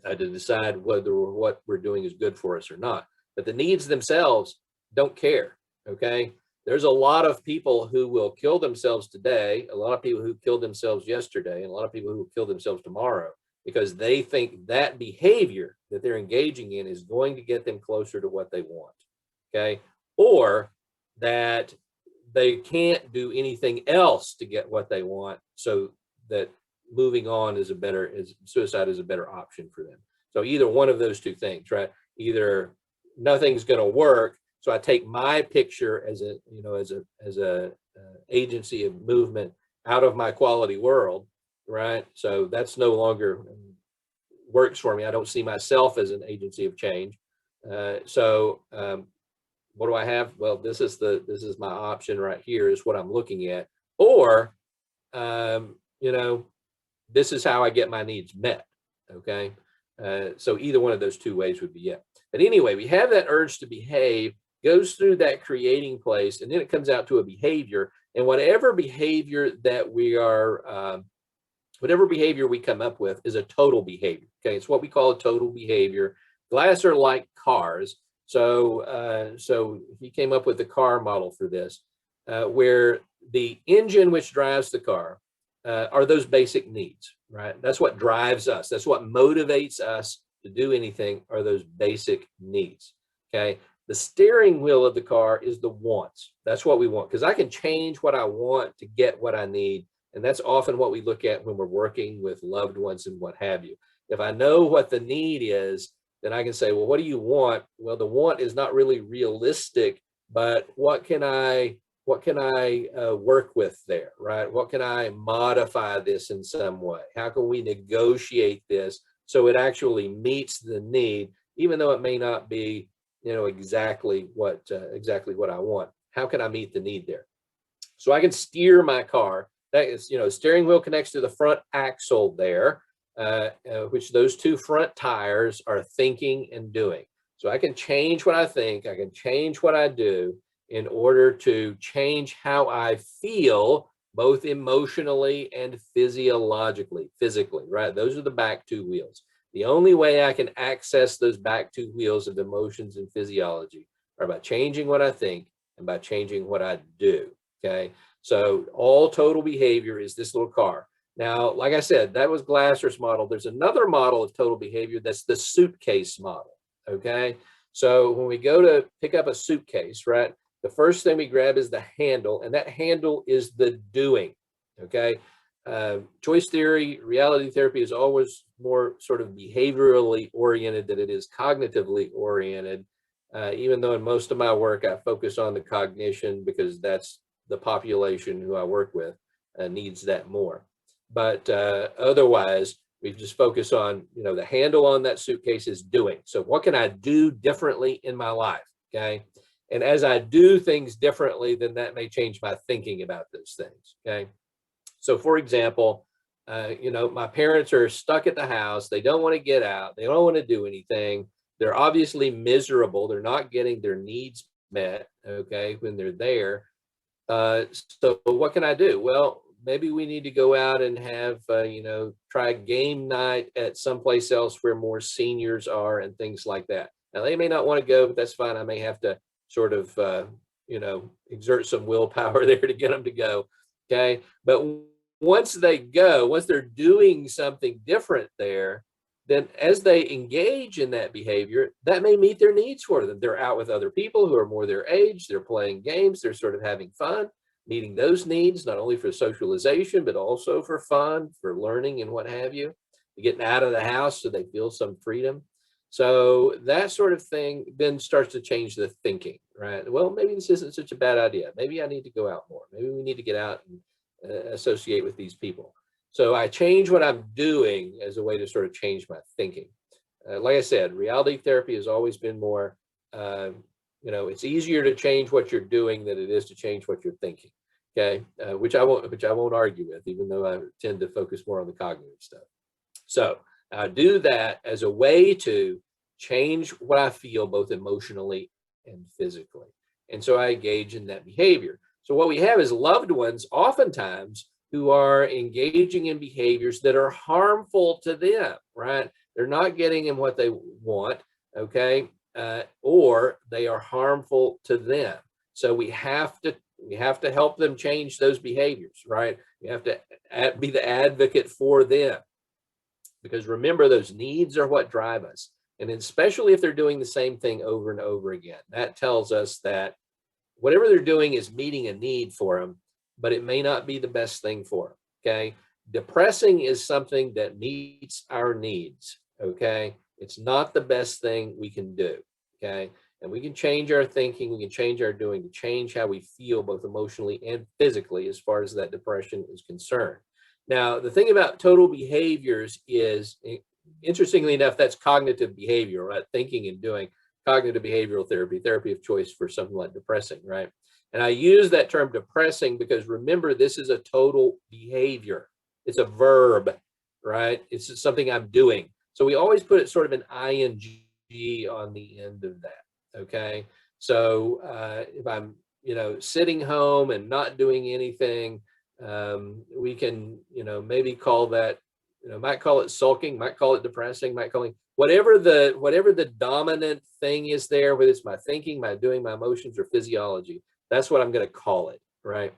to decide whether what we're doing is good for us or not. But the needs themselves don't care, okay? There's a lot of people who will kill themselves today, a lot of people who killed themselves yesterday, and a lot of people who will kill themselves tomorrow because they think that behavior that they're engaging in is going to get them closer to what they want, okay? Or that they can't do anything else to get what they want, so that moving on suicide is a better option for them. So either one of those two things, right? Either nothing's going to work, so I take my picture as a agency of movement out of my quality world, right? So that's no longer works for me. I don't see myself as an agency of change. What do I have? Well, this is my option right here is what I'm looking at. Or, this is how I get my needs met, okay? So either one of those two ways would be it. But anyway, we have that urge to behave, goes through that creating place, and then it comes out to a behavior. And whatever behavior we come up with is a total behavior, okay? It's what we call a total behavior. Glass are like cars. So he came up with the car model for this, where the engine which drives the car are those basic needs, right? That's what drives us. That's what motivates us to do anything, are those basic needs, okay? The steering wheel of the car is the wants. That's what we want, because I can change what I want to get what I need. And that's often what we look at when we're working with loved ones and what have you. If I know what the need is, then I can say, well, what do you want? Well, the want is not really realistic, but what can I work with there, right? What can I modify this in some way? How can we negotiate this so it actually meets the need, even though it may not be, exactly what I want? How can I meet the need there? So I can steer my car. That is, steering wheel connects to the front axle there, which those two front tires are thinking and doing. So I can change what I think, I can change what I do in order to change how I feel, both emotionally and physically, right? Those are the back two wheels. The only way I can access those back two wheels of emotions and physiology are by changing what I think and by changing what I do, okay? So all total behavior is this little car. Now, like I said, that was Glasser's model. There's another model of total behavior that's the suitcase model, okay? So when we go to pick up a suitcase, right, the first thing we grab is the handle, and that handle is the doing, okay? Choice theory, reality therapy is always more sort of behaviorally oriented than it is cognitively oriented, even though in most of my work I focus on the cognition because that's the population who I work with needs that more. But otherwise, we just focus on, the handle on that suitcase is doing. So what can I do differently in my life, okay? And as I do things differently, then that may change my thinking about those things, okay? So for example, my parents are stuck at the house. They don't want to get out. They don't want to do anything. They're obviously miserable. They're not getting their needs met, okay, when they're there. So what can I do? Well, maybe we need to go out and have, try game night at someplace else where more seniors are and things like that. Now, they may not want to go, but that's fine. I may have to sort of, exert some willpower there to get them to go. Okay. But once they're doing something different there, then as they engage in that behavior, that may meet their needs for them. They're out with other people who are more their age. They're playing games. They're sort of having fun, meeting those needs, not only for socialization, but also for fun, for learning and what have you, getting out of the house so they feel some freedom. So that sort of thing then starts to change the thinking, right? Well, maybe this isn't such a bad idea. Maybe I need to go out more. Maybe we need to get out and associate with these people. So I change what I'm doing as a way to sort of change my thinking. Like I said, reality therapy has always been more, it's easier to change what you're doing than it is to change what you're thinking. Okay, which I won't argue with, even though I tend to focus more on the cognitive stuff. So I do that as a way to change what I feel both emotionally and physically. And so I engage in that behavior. So what we have is loved ones oftentimes who are engaging in behaviors that are harmful to them, right? They're not getting in what they want, okay? Or they are harmful to them. So we have to help them change those behaviors, right? We have to be the advocate for them. Because remember, those needs are what drive us. And especially if they're doing the same thing over and over again, that tells us that whatever they're doing is meeting a need for them, but it may not be the best thing for them, okay? Depressing is something that meets our needs, okay? It's not the best thing we can do, okay? And we can change our thinking, we can change our doing to change how we feel both emotionally and physically as far as that depression is concerned. Now, the thing about total behaviors is, interestingly enough, that's cognitive behavior, right? Thinking and doing. Cognitive behavioral therapy, therapy of choice for something like depressing, right? And I use that term depressing because remember, this is a total behavior. It's a verb, right? It's something I'm doing. So we always put it sort of an ing on the end of that, okay? So if I'm, sitting home and not doing anything, we can, maybe call that, might call it sulking, might call it depressing, might call it whatever the dominant thing is there, whether it's my thinking, my doing, my emotions, or physiology. That's what I'm going to call it, right?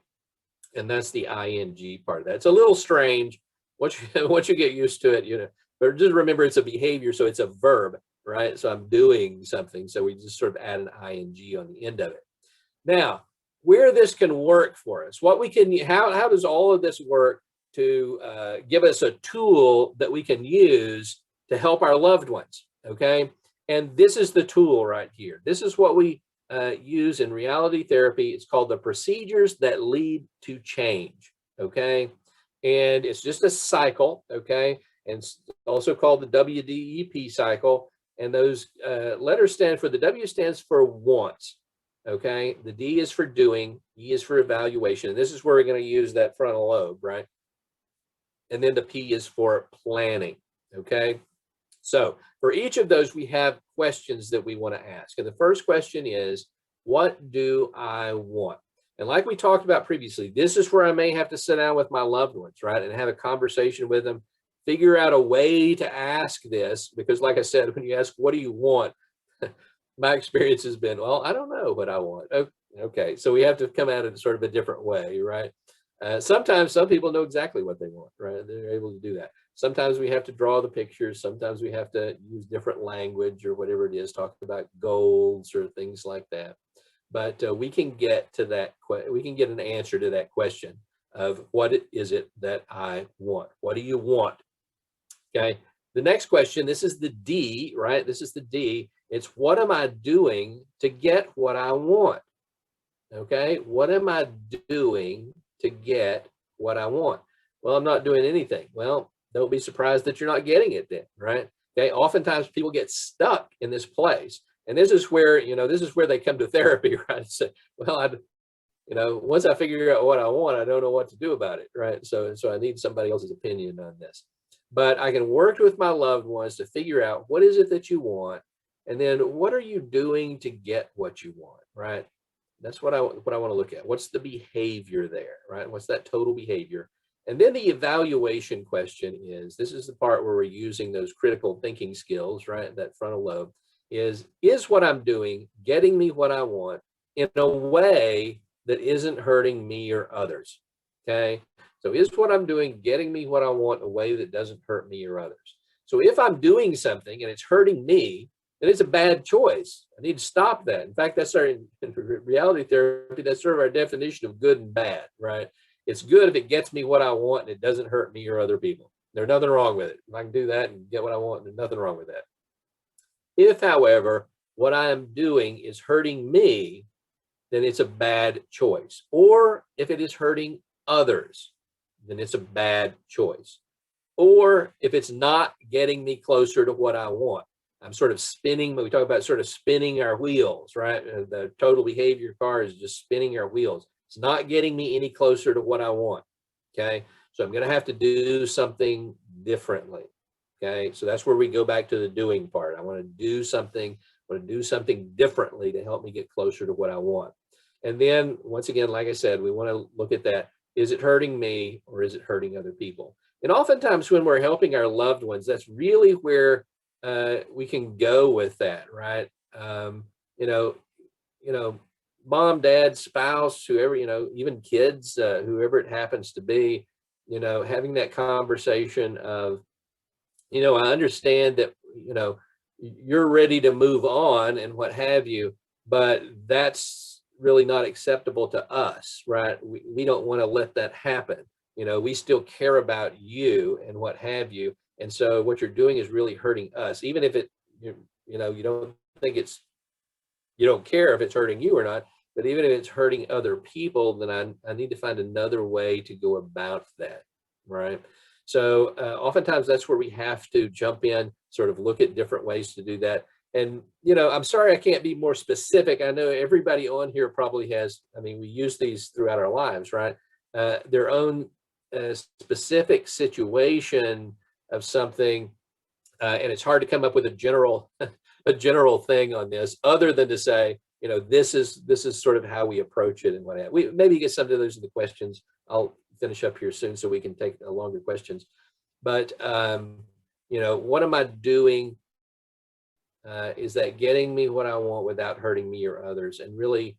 And that's the ing part of that. It's a little strange once you get used to it, but just remember it's a behavior, so it's a verb. right? So I'm doing something. So we just sort of add an ing on the end of it. Now, where this can work for us, what we can, how does all of this work to give us a tool that we can use to help our loved ones, okay? And this is the tool right here. This is what we use in reality therapy. It's called the procedures that lead to change, okay? And it's just a cycle, okay? And it's also called the WDEP cycle. And those letters stand for, the W stands for wants. Okay, the D is for doing, E is for evaluation. And this is where we're going to use that frontal lobe, right? And then the P is for planning. Okay, so for each of those, we have questions that we want to ask. And the first question is, what do I want? And like we talked about previously, this is where I may have to sit down with my loved ones, right? And have a conversation with them, figure out a way to ask this, because like I said, when you ask, what do you want? My experience has been, well, I don't know what I want. Okay, so we have to come at it sort of a different way, right? Sometimes some people know exactly what they want, right? They're able to do that. Sometimes we have to draw the pictures. Sometimes we have to use different language or whatever it is, talk about goals or things like that. But we can get to that, we can get an answer to that question of what is it that I want? What do you want? Okay, the next question, this is the D, right? This is the D. It's what am I doing to get what I want? Okay, what am I doing to get what I want? Well, I'm not doing anything. Well, don't be surprised that you're not getting it then, right? Okay, oftentimes people get stuck in this place. And this is where, this is where they come to therapy, right? Say, well, once I figure out what I want, I don't know what to do about it, right? So I need somebody else's opinion on this. But I can work with my loved ones to figure out what is it that you want, and then what are you doing to get what you want, right? That's what I want to look at. What's the behavior there, right? What's that total behavior? And then the evaluation question is, this is the part where we're using those critical thinking skills, right? That frontal lobe is what I'm doing getting me what I want in a way that isn't hurting me or others, okay? So is what I'm doing getting me what I want in a way that doesn't hurt me or others? So if I'm doing something and it's hurting me, then it's a bad choice. I need to stop that. In fact, that's in reality therapy, that's sort of our definition of good and bad, right? It's good if it gets me what I want and it doesn't hurt me or other people. There's nothing wrong with it. If I can do that and get what I want, there's nothing wrong with that. If, however, what I am doing is hurting me, then it's a bad choice. Or if it is hurting others, then it's a bad choice. Or if it's not getting me closer to what I want, I'm sort of spinning, we talk about sort of spinning our wheels, right? The total behavior car is just spinning our wheels. It's not getting me any closer to what I want, okay? So I'm gonna have to do something differently, okay? So that's where we go back to the doing part. I wanna do something differently to help me get closer to what I want. And then once again, like I said, we wanna look at that. Is it hurting me or is it hurting other people? And oftentimes when we're helping our loved ones, that's really where we can go with that, right? Mom, dad, spouse, whoever, even kids, whoever it happens to be, having that conversation of, I understand that, you're ready to move on and what have you, but that's really not acceptable to us, right? We don't want to let that happen. We still care about you and what have you. And so what you're doing is really hurting us, even if you don't think you don't care if it's hurting you or not, but even if it's hurting other people, then I need to find another way to go about that, right? So oftentimes that's where we have to jump in, sort of look at different ways to do that. And, I'm sorry I can't be more specific. I know everybody on here probably has, we use these throughout our lives, right? Their own specific situation of something, and it's hard to come up with a general thing on this, other than to say, this is sort of how we approach it and what have. We maybe get some of those in the questions. I'll finish up here soon so we can take longer questions. But what am I doing? Is that getting me what I want without hurting me or others? And really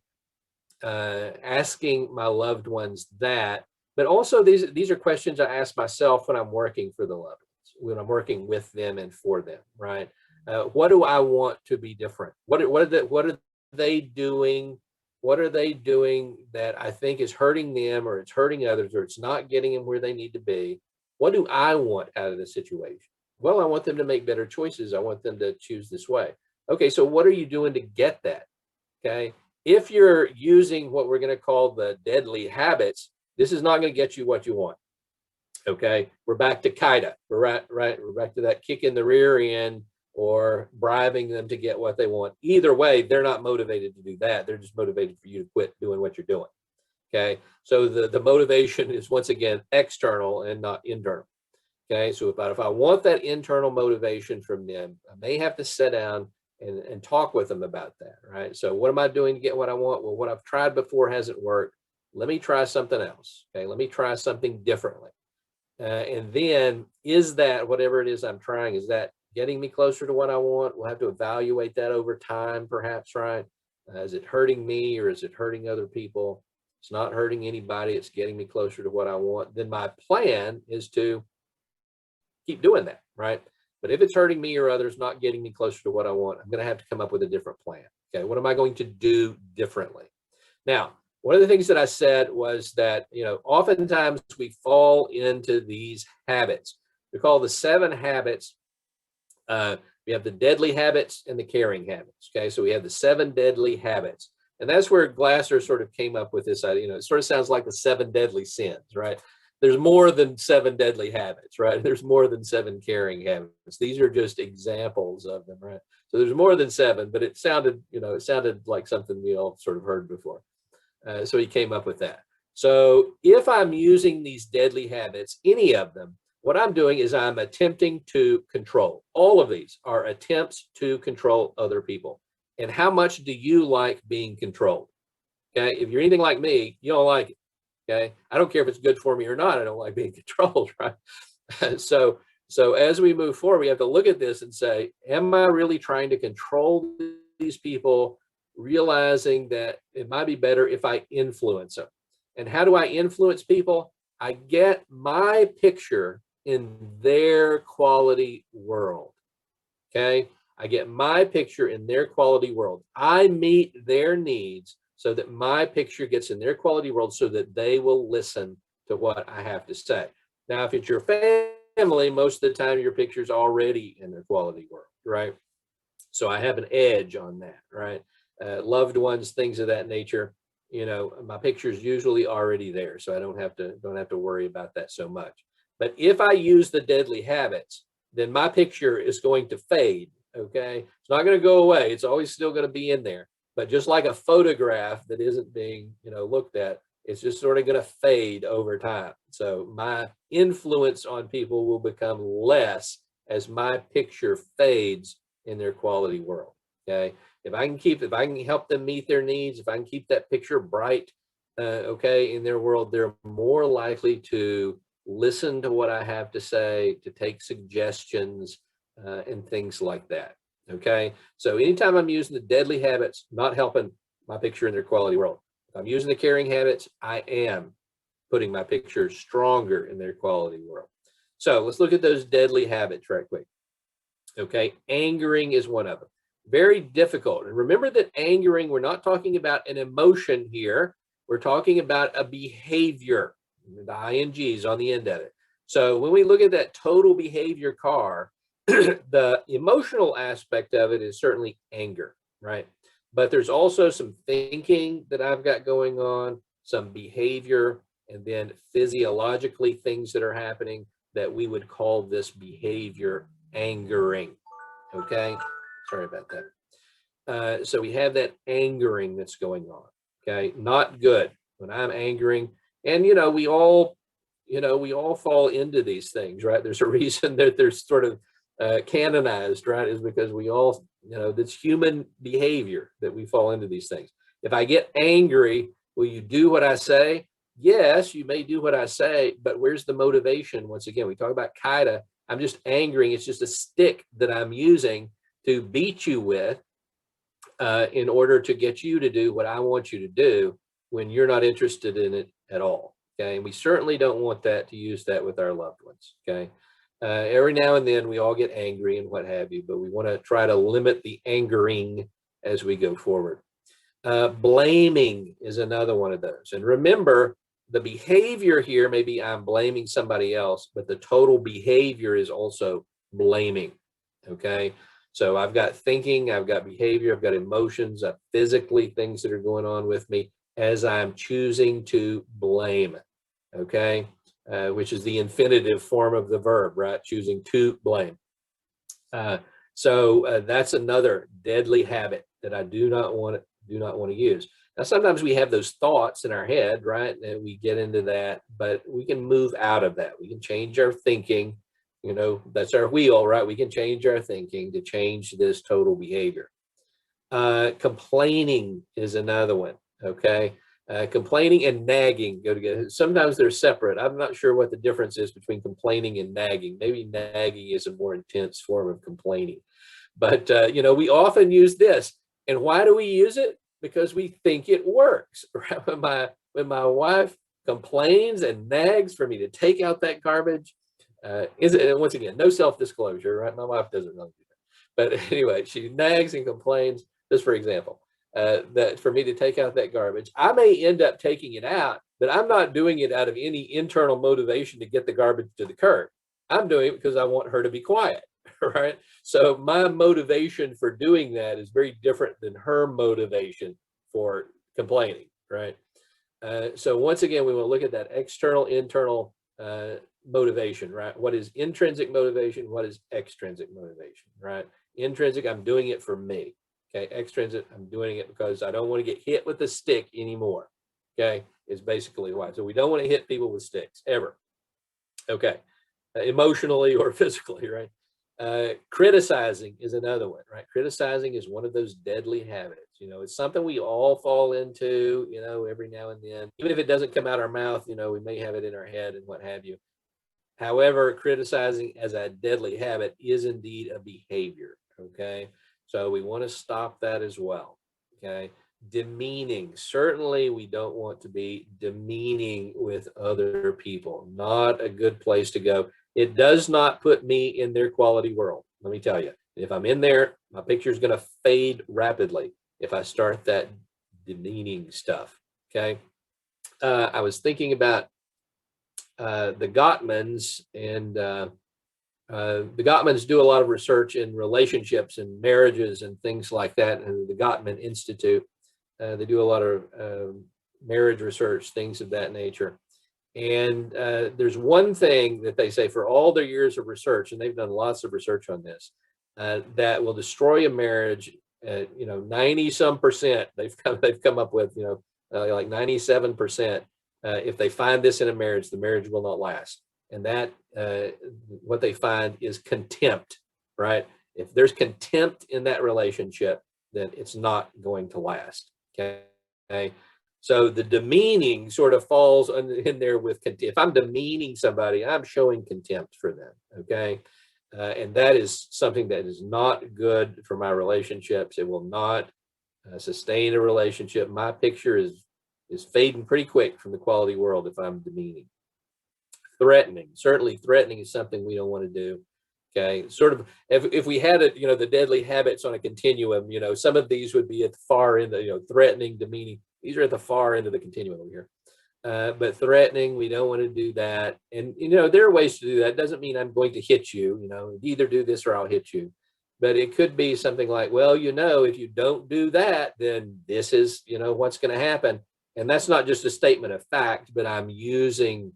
asking my loved ones that. But also these are questions I ask myself when I'm working for the loved ones, when I'm working with them and for them, right? What do I want to be different? What are they doing? What are they doing that I think is hurting them, or it's hurting others, or it's not getting them where they need to be? What do I want out of the situation? Well, I want them to make better choices. I want them to choose this way. Okay, so what are you doing to get that? Okay, if you're using what we're going to call the deadly habits, this is not going to get you what you want. Okay, we're back to KIDA. We're back to that kick in the rear end, or bribing them to get what they want. Either way, they're not motivated to do that. They're just motivated for you to quit doing what you're doing. Okay, so the motivation is, once again, external and not internal. Okay, so if I want that internal motivation from them, I may have to sit down and talk with them about that, right? So what am I doing to get what I want? Well, what I've tried before hasn't worked. Let me try something else. Okay, let me try something differently. And then, is that, whatever it is I'm trying, is that getting me closer to what I want? We'll have to evaluate that over time, perhaps, right? Is it hurting me, or is it hurting other people? It's not hurting anybody. It's getting me closer to what I want. Then my plan is to keep doing that, right? But if it's hurting me or others, not getting me closer to what I want, I'm going to have to come up with a different plan. Okay, what am I going to do differently? Now, one of the things that I said was that, oftentimes we fall into these habits. They're called the 7 habits. We have the deadly habits and the caring habits. Okay, so we have the 7 deadly habits. And that's where Glasser sort of came up with this idea. It sort of sounds like the 7 deadly sins, right? There's more than 7 deadly habits, right? There's more than 7 caring habits. These are just examples of them, right? So there's more than 7, but it sounded like something we all sort of heard before. So he came up with that. So if I'm using these deadly habits, any of them, what I'm doing is I'm attempting to control. All of these are attempts to control other people. And how much do you like being controlled? Okay, if you're anything like me, you don't like it. Okay, I don't care if it's good for me or not. I don't like being controlled, right? So as we move forward, we have to look at this and say, am I really trying to control these people, realizing that it might be better if I influence them? And how do I influence people? I get my picture in their quality world. Okay, I get my picture in their quality world. I meet their needs so that my picture gets in their quality world, so that they will listen to what I have to say. Now, if it's your family, most of the time your picture's already in their quality world, right? So I have an edge on that, right? Loved ones, things of that nature, my picture's usually already there, so I don't have to worry about that so much. But if I use the deadly habits, then my picture is going to fade. Okay, it's not going to go away. It's always still going to be in there. But just like a photograph that isn't being, looked at, it's just sort of going to fade over time. So my influence on people will become less as my picture fades in their quality world. Okay, if I can help them meet their needs, if I can keep that picture bright, okay, in their world, they're more likely to listen to what I have to say, to take suggestions, and things like that. Okay, so anytime I'm using the deadly habits, not helping my picture in their quality world. If I'm using the caring habits, I am putting my picture stronger in their quality world. So let's look at those deadly habits right quick. Okay, angering is one of them. Very difficult. And remember that angering, we're not talking about an emotion here. We're talking about a behavior. The ing on the end of it. So when we look at that total behavior car, the emotional aspect of it is certainly anger, right? But there's also some thinking that I've got going on, some behavior, and then physiologically things that are happening that we would call this behavior angering. Okay, sorry about that. So we have that angering that's going on. Okay, not good. When I'm angering, and we all fall into these things, right? There's a reason that there's sort of canonized, right? Is because we all, that's human behavior that we fall into these things. If I get angry, will you do what I say? Yes, you may do what I say, but where's the motivation? Once again, we talk about kaida. I'm just angering. It's just a stick that I'm using to beat you with in order to get you to do what I want you to do when you're not interested in it at all. Okay, and we certainly don't want that, to use that with our loved ones. Okay, Every now and then we all get angry and what have you, but we want to try to limit the angering as we go forward. Blaming is another one of those. And remember, the behavior here, maybe I'm blaming somebody else, but the total behavior is also blaming. Okay. So I've got thinking, I've got behavior, I've got emotions, physically things that are going on with me as I'm choosing to blame. Okay. Which is the infinitive form of the verb, right? Choosing to blame. So that's another deadly habit that I do not want to use. Now, sometimes we have those thoughts in our head, right? And we get into that, but we can move out of that. We can change our thinking. You know, that's our wheel, right? We can change our thinking to change this total behavior. Complaining is another one, okay? Complaining and nagging go together. Sometimes they're separate. I'm not sure what the difference is between complaining and nagging. Maybe nagging is a more intense form of complaining. But, you know, we often use this. And why do we use it? Because we think it works. Right? When my wife complains and nags for me to take out that garbage, once again, no self-disclosure, right? My wife doesn't really do that. But anyway, she nags and complains, just for example, that for me to take out that garbage. I may end up taking it out, but I'm not doing it out of any internal motivation to get the garbage to the curb. I'm doing it because I want her to be quiet, right? So my motivation for doing that is very different than her motivation for complaining, right? So once again, we want to look at that external, internal motivation, right? What is intrinsic motivation? What is extrinsic motivation, right? Intrinsic, I'm doing it for me. Okay, extrinsic, I'm doing it because I don't want to get hit with a stick anymore. Okay, is basically why. So we don't want to hit people with sticks ever. Okay, emotionally or physically, right? Criticizing is another one, right? Criticizing is one of those deadly habits. You know, it's something we all fall into, you know, every now and then. Even if it doesn't come out our mouth, you know, we may have it in our head and what have you. However, criticizing as a deadly habit is indeed a behavior, okay? So we want to stop that as well, okay? Demeaning. Certainly we don't want to be demeaning with other people. Not a good place to go. It does not put me in their quality world. Let me tell you, if I'm in there, my picture is going to fade rapidly if I start that demeaning stuff, okay? I was thinking about the Gottmans, and the Gottmans do a lot of research in relationships and marriages and things like that. And the Gottman Institute, they do a lot of marriage research, things of that nature. And there's one thing that they say for all their years of research, and they've done lots of research on this, that will destroy a marriage. You know, 90-some%. They've come up with, you know, like 97%. If they find this in a marriage, the marriage will not last. And that what they find is contempt, right? If there's contempt in that relationship, then it's not going to last. Okay. So the demeaning sort of falls in there with contempt. If I'm demeaning somebody, I'm showing contempt for them. Okay. And that is something that is not good for my relationships. It will not sustain a relationship. My picture is fading pretty quick from the quality world if I'm demeaning. Threatening. Certainly threatening is something we don't want to do. Okay. Sort of, if we had it, you know, the deadly habits on a continuum, you know, some of these would be at the far end, you know, threatening, demeaning. These are at the far end of the continuum over here. But threatening, we don't want to do that. And, you know, there are ways to do that. It doesn't mean I'm going to hit you, you know, either do this or I'll hit you. But it could be something like, well, you know, if you don't do that, then this is, you know, what's going to happen. And that's not just a statement of fact, but I'm using,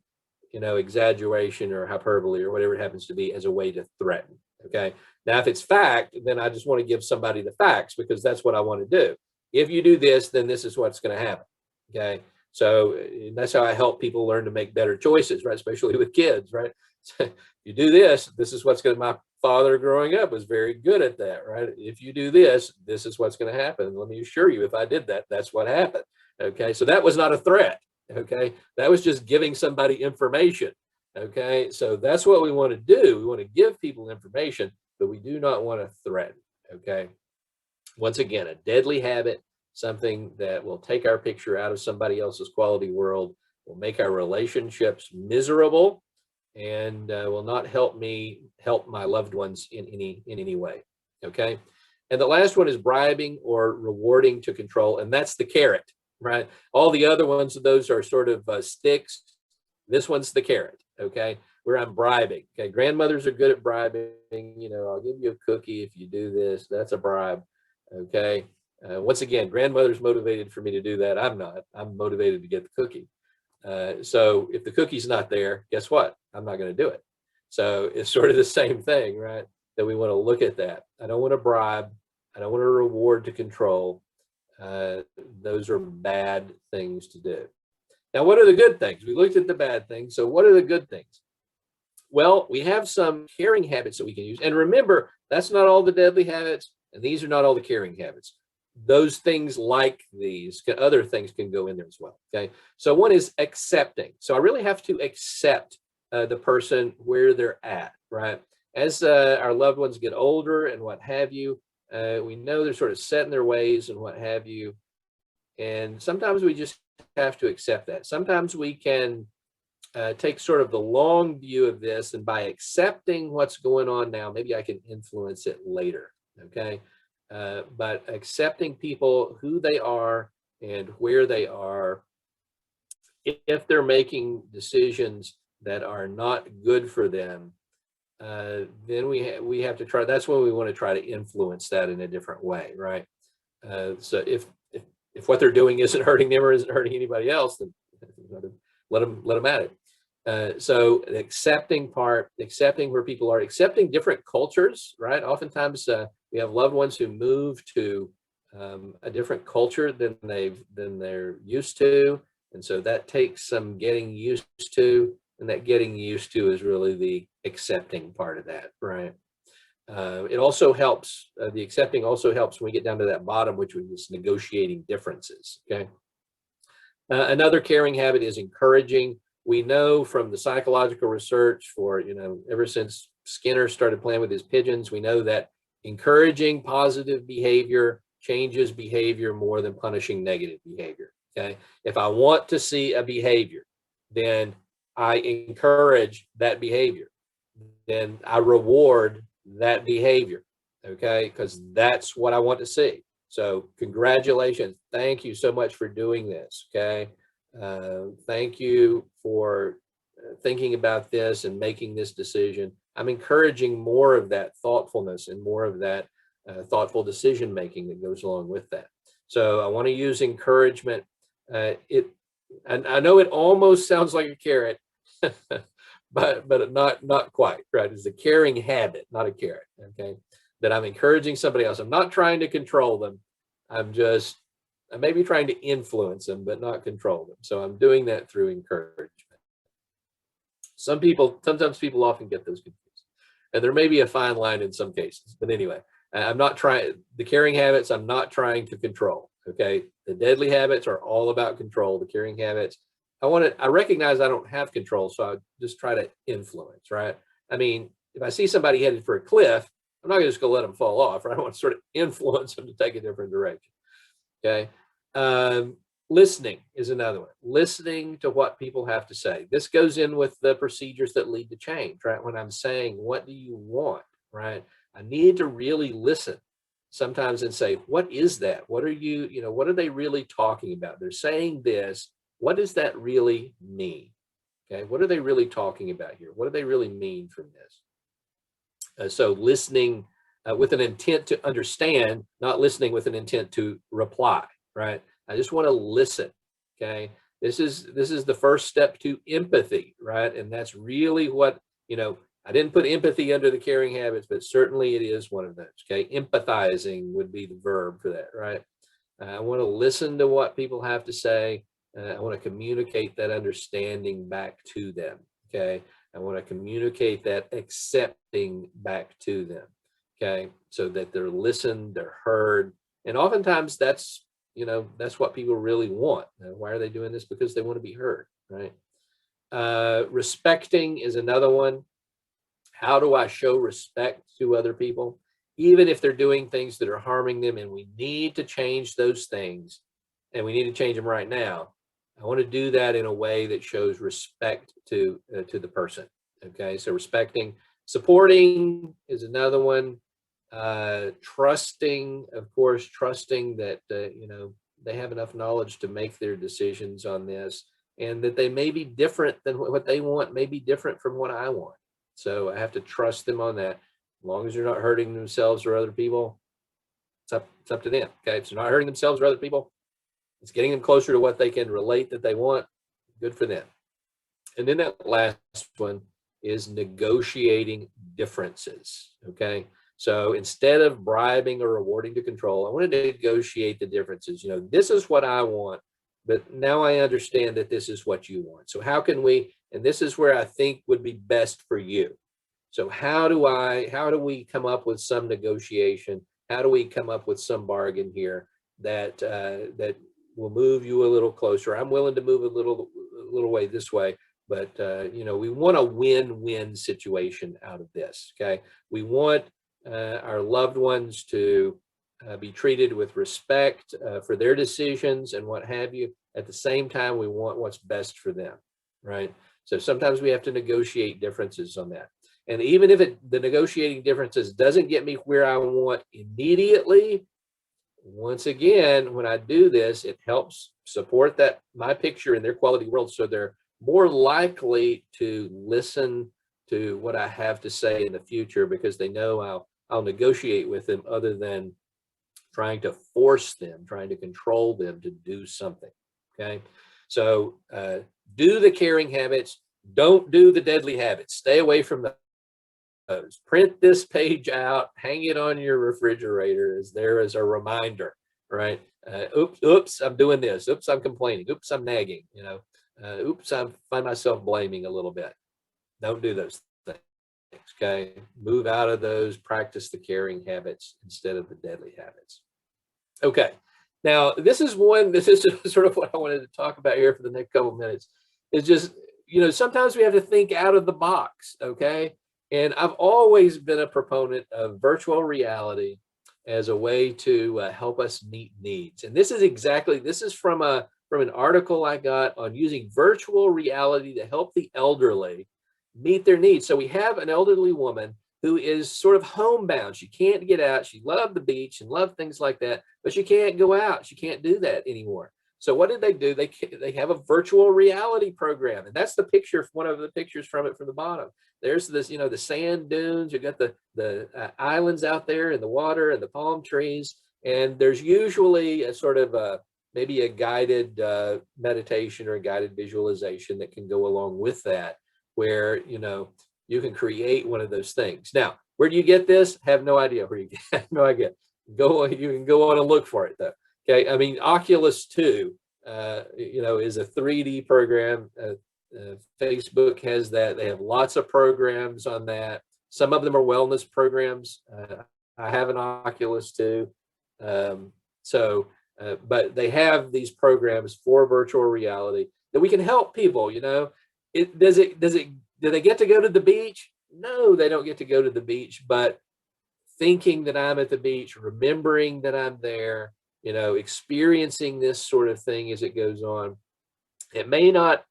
you know, exaggeration or hyperbole or whatever it happens to be as a way to threaten. Okay. Now, if it's fact, then I just want to give somebody the facts because that's what I want to do. If you do this, then this is what's going to happen. Okay. So that's how I help people learn to make better choices, right? Especially with kids, right? So you do this, this is what's going to, my father growing up was very good at that, right? If you do this, this is what's going to happen. Let me assure you, if I did that, that's what happened. Okay. So that was not a threat. Okay. That was just giving somebody information. Okay. So that's what we want to do. We want to give people information, but we do not want to threaten. Okay. Once again, a deadly habit, something that will take our picture out of somebody else's quality world, will make our relationships miserable, and will not help me help my loved ones in any way. Okay. And the last one is bribing or rewarding to control, and that's the carrot, right? All the other ones, those are sort of sticks. This one's the carrot, okay, where I'm bribing. Okay, grandmothers are good at bribing. You know, I'll give you a cookie if you do this. That's a bribe, okay? Once again, grandmother's motivated for me to do that. I'm not. I'm motivated to get the cookie. So if the cookie's not there, guess what? I'm not going to do it. So it's sort of the same thing, right? That we want to look at that. I don't want to bribe. I don't want to reward to control. Those are bad things to do. Now, what are the good things? We looked at the bad things. So what are the good things? Well, we have some caring habits that we can use. And remember, that's not all the deadly habits, and these are not all the caring habits. Those things like these, other things can go in there as well, okay? So one is accepting. So I really have to accept the person where they're at, right? As our loved ones get older and what have you, we know they're sort of set in their ways and what have you. And sometimes we just have to accept that. Sometimes we can take sort of the long view of this, and by accepting what's going on now, maybe I can influence it later, okay? But accepting people, who they are and where they are, if they're making decisions that are not good for them, then we have to try. That's when we want to try to influence that in a different way, right? So if what they're doing isn't hurting them or isn't hurting anybody else, then let them at it. So the accepting part, accepting where people are, accepting different cultures, right? Oftentimes we have loved ones who move to a different culture than they're used to, and so that takes some getting used to, and that getting used to is really the accepting part of that, right? It also helps, the accepting also helps when we get down to that bottom, which was negotiating differences, okay? Another caring habit is encouraging. We know from the psychological research for, ever since Skinner started playing with his pigeons, we know that encouraging positive behavior changes behavior more than punishing negative behavior, okay? If I want to see a behavior, then I encourage that behavior. Then I reward that behavior, okay? Because that's what I want to see. So congratulations. Thank you so much for doing this, okay? Thank you for thinking about this and making this decision. I'm encouraging more of that thoughtfulness and more of that thoughtful decision making that goes along with that. So I want to use encouragement. And I know it almost sounds like a carrot, but not quite, right? It's a caring habit, not a carrot, okay? That I'm encouraging somebody else. I'm not trying to control them. I may be trying to influence them, but not control them. So I'm doing that through encouragement. Sometimes people often get those confused, and there may be a fine line in some cases, but anyway, I'm not trying, the caring habits, I'm not trying to control, okay? The deadly habits are all about control. The caring habits, I recognize I don't have control, so I just try to influence, right? I mean, if I see somebody headed for a cliff, I'm not just gonna let them fall off, right? I want to sort of influence them to take a different direction, okay? Listening is another one. Listening to what people have to say. This goes in with the procedures that lead to change, right? When I'm saying, what do you want, right? I need to really listen sometimes and say, what is that? What are what are they really talking about? They're saying this. What does that really mean? Okay, what are they really talking about here? What do they really mean from this? So listening with an intent to understand, not listening with an intent to reply, right? I just want to listen, okay? This is the first step to empathy, right? And that's really what, I didn't put empathy under the caring habits, but certainly it is one of those, okay? Empathizing would be the verb for that, right? I want to listen to what people have to say. I want to communicate that understanding back to them, okay? I want to communicate that accepting back to them, okay? So that they're listened, they're heard. And oftentimes that's what people really want. Why are they doing this? Because they want to be heard, right? Respecting is another one. How do I show respect to other people? Even if they're doing things that are harming them and we need to change those things and we need to change them right now, I want to do that in a way that shows respect to the person, Okay, so respecting, supporting is another one. Trusting, of course, trusting that they have enough knowledge to make their decisions on this, and that they may be different than what they want, may be different from what I want. So I have to trust them on that. As long as they're not hurting themselves or other people, it's up to them. Okay, if they're not hurting themselves or other people, it's getting them closer to what they can relate that they want. Good for them. And then that last one is negotiating differences. Okay. So instead of bribing or rewarding to control, I want to negotiate the differences. This is what I want, but now I understand that this is what you want. So how can we, and this is where I think would be best for you. So how do we come up with some negotiation? How do we come up with some bargain here that will move you a little closer? I'm willing to move a little way this way, but we want a win-win situation out of this. Okay, we want our loved ones to be treated with respect for their decisions and what have you. At the same time, we want what's best for them, right? So sometimes we have to negotiate differences on that. And even if the negotiating differences doesn't get me where I want immediately, once again, when I do this, it helps support my picture in their quality world, so they're more likely to listen to what I have to say in the future, because they know I'll negotiate with them, other than trying to force them, trying to control them to do something. Okay, so do the caring habits. Don't do the deadly habits. Stay away from those. Print this page out, hang it on your refrigerator as a reminder, right? Oops, I'm doing this. Oops, I'm complaining. Oops, I'm nagging. Oops, I find myself blaming a little bit. Don't do those things. Okay, move out of those. Practice the caring habits instead of the deadly habits. Okay, now this is sort of what I wanted to talk about here for the next couple of minutes. Is just, sometimes we have to think out of the box. Okay, and I've always been a proponent of virtual reality as a way to help us meet needs. And this is from an article I got on using virtual reality to help the elderly meet their needs. So we have an elderly woman who is sort of homebound. She can't get out. She loved the beach and loved things like that, but she can't go out. She can't do that anymore. So what did they do? They have a virtual reality program, and that's the picture. One of the pictures from the bottom. There's this, the sand dunes. You got the islands out there, and the water, and the palm trees. And there's usually a sort of maybe a guided meditation or a guided visualization that can go along with that, where you can create one of those things. Now, where do you get this? Have no idea where you get. No idea. You can go on and look for it though. Okay, I mean, Oculus 2, is a 3D program. Facebook has that. They have lots of programs on that. Some of them are wellness programs. I have an Oculus 2. But they have these programs for virtual reality that we can help people. Do they get to go to the beach? No, they don't get to go to the beach, but thinking that I'm at the beach, remembering that I'm there, experiencing this sort of thing as it goes on. It may not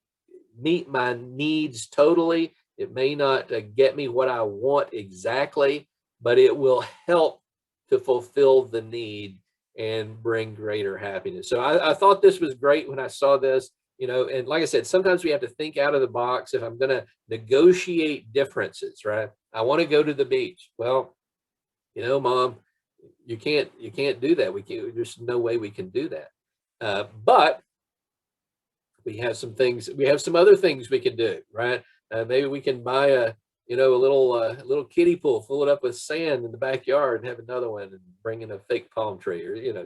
meet my needs totally. It may not get me what I want exactly, but it will help to fulfill the need and bring greater happiness. So I thought this was great when I saw this, and like I said, sometimes we have to think out of the box. If I'm going to negotiate differences, right? I want to go to the beach. Well, Mom, you can't do that. There's no way we can do that. But we have some other things we can do, right? Maybe we can buy a little kiddie pool, fill it up with sand in the backyard, and have another one, and bring in a fake palm tree, or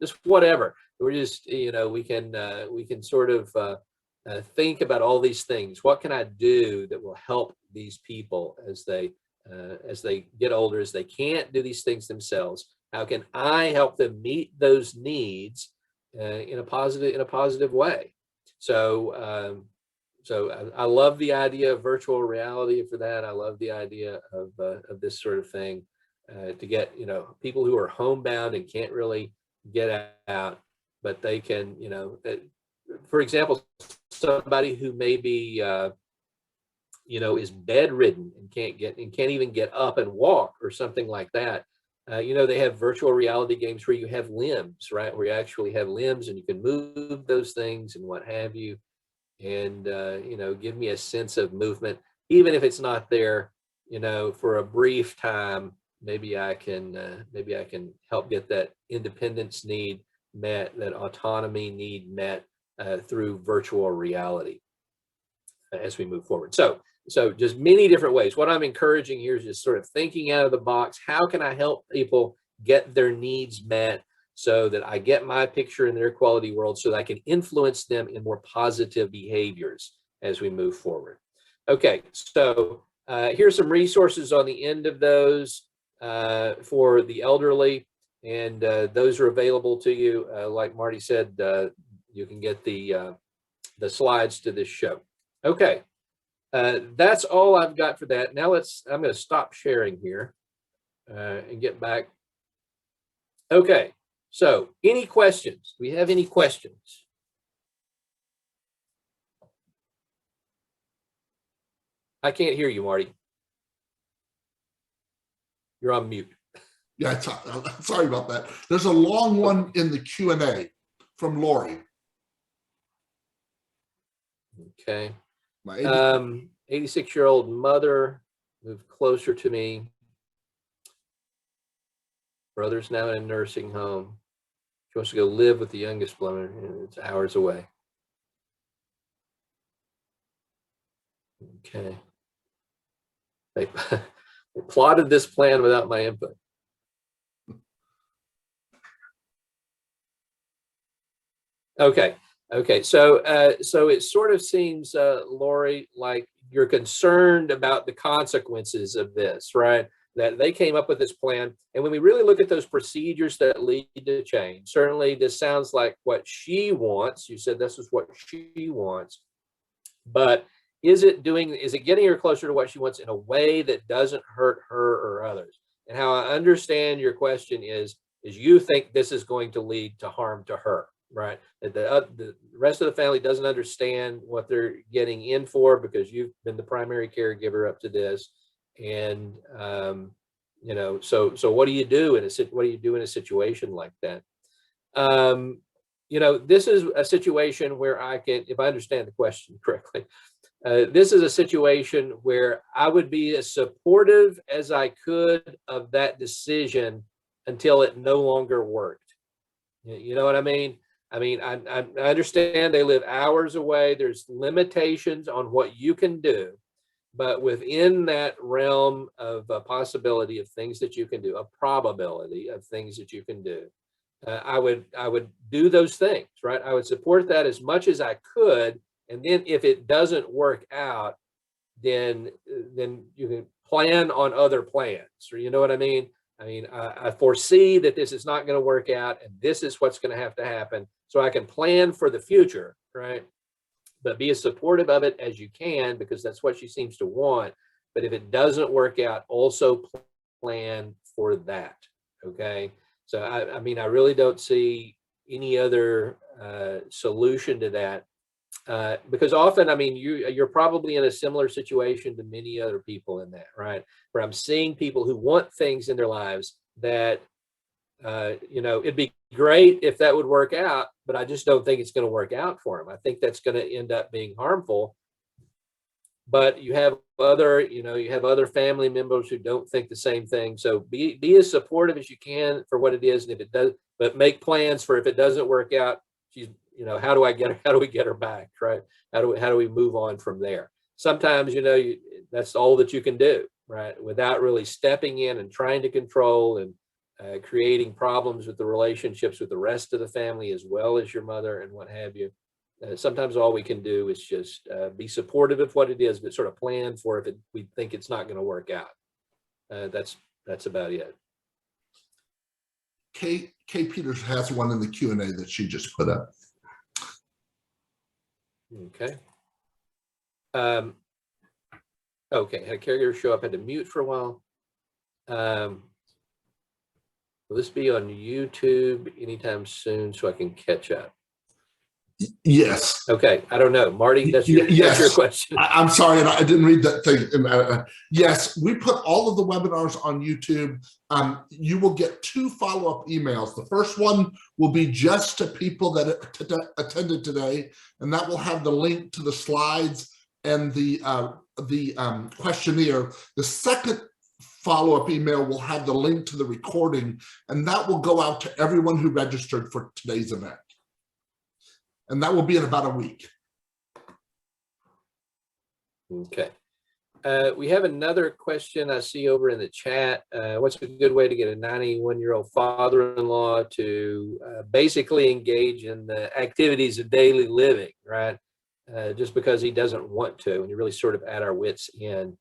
just whatever. We're just we can sort of think about all these things. What can I do that will help these people as they get older, as they can't do these things themselves? How can I help them meet those needs in a positive way? So I love the idea of virtual reality for that. I love the idea of this sort of thing to get people who are homebound and can't really get out, but they can for example, somebody who may be is bedridden and can't even get up and walk or something like that. They have virtual reality games where you have limbs, right? Where you actually have limbs and you can move those things and what have you. And, give me a sense of movement, even if it's not there, for a brief time. Maybe I can help get that independence need met, that autonomy need met through virtual reality as we move forward. So just many different ways. What I'm encouraging here is just sort of thinking out of the box. How can I help people get their needs met so that I get my picture in their quality world so that I can influence them in more positive behaviors as we move forward? Okay, so here's some resources on the end of those for the elderly, and those are available to you. Like Marty said, you can get the slides to this show. Okay. That's all I've got for that. Now I'm going to stop sharing here and get back. Okay, so any questions? Do we have any questions? I can't hear you, Marty. You're on mute. Yeah, sorry about that. There's a long one in the Q&A from Lori. Okay. My 86-year-old mother moved closer to me. Brother's now in a nursing home. She wants to go live with the youngest brother, and it's hours away. Okay. They plotted this plan without my input. Okay. So it sort of seems, Lori, like you're concerned about the consequences of this, right? That they came up with this plan. And when we really look at those procedures that lead to change, certainly this sounds like what she wants. You said this is what she wants. But is it getting her closer to what she wants in a way that doesn't hurt her or others? And how I understand your question is you think this is going to lead to harm to her, right? That the rest of the family doesn't understand what they're getting in for because you've been the primary caregiver up to this. And, so what do you do in a situation like that? This is a situation where if I understand the question correctly, this is a situation where I would be as supportive as I could of that decision until it no longer worked. You know what I mean? I understand they live hours away. There's limitations on what you can do, but within that realm of a possibility of things that you can do, a probability of things that you can do, I would do those things, right? I would support that as much as I could. And then if it doesn't work out, then you can plan on other plans, or you know what I mean? I foresee that this is not going to work out and this is what's going to have to happen. So I can plan for the future, right? But be as supportive of it as you can because that's what she seems to want. But if it doesn't work out, also plan for that, okay? So I really don't see any other solution to that. Because often, you're probably in a similar situation to many other people in that, right? Where I'm seeing people who want things in their lives that, it'd be great if that would work out, but I just don't think it's going to work out for them. I think that's going to end up being harmful. But you have other family members who don't think the same thing. So be as supportive as you can for what it is, and if it does, but make plans for if it doesn't work out. How do we get her back, right? How do we move on from there? Sometimes, that's all that you can do, right? Without really stepping in and trying to control and creating problems with the relationships with the rest of the family, as well as your mother and what have you. Sometimes all we can do is just be supportive of what it is, but sort of plan for if we think it's not going to work out. That's about it. Kate Peters has one in the Q&A that she just put up. Okay. Okay, had a caregiver show up, had to mute for a while. Will this be on YouTube anytime soon so I can catch up? Yes. Okay, I don't know. Marty, that's your Yes. question. I'm sorry, and I didn't read that thing. Yes, we put all of the webinars on YouTube. You will get 2 follow-up emails. The first one will be just to people that attended today, and that will have the link to the slides and the questionnaire. The second follow-up email will have the link to the recording, and that will go out to everyone who registered for today's event. And that will be in about a week. Okay. We have another question I see over in the chat. What's a good way to get a 91-year-old father-in-law to basically engage in the activities of daily living, right? Just because he doesn't want to, and you're really sort of at our wits' end.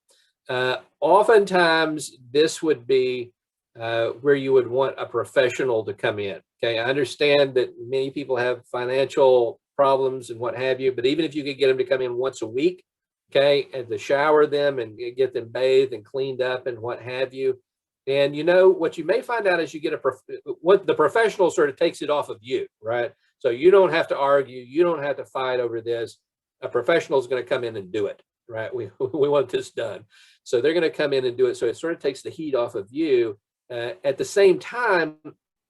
Oftentimes, this would be where you would want a professional to come in. Okay, I understand that many people have financial problems and what have you, but even if you could get them to come in once a week, okay, and to shower them and get them bathed and cleaned up and what have you. And you know, what you may find out is you get what the professional sort of takes it off of you, right? So you don't have to argue, you don't have to fight over this. A professional is going to come in and do it, right? We want this done. So they're going to come in and do it. So it sort of takes the heat off of you. At the same time,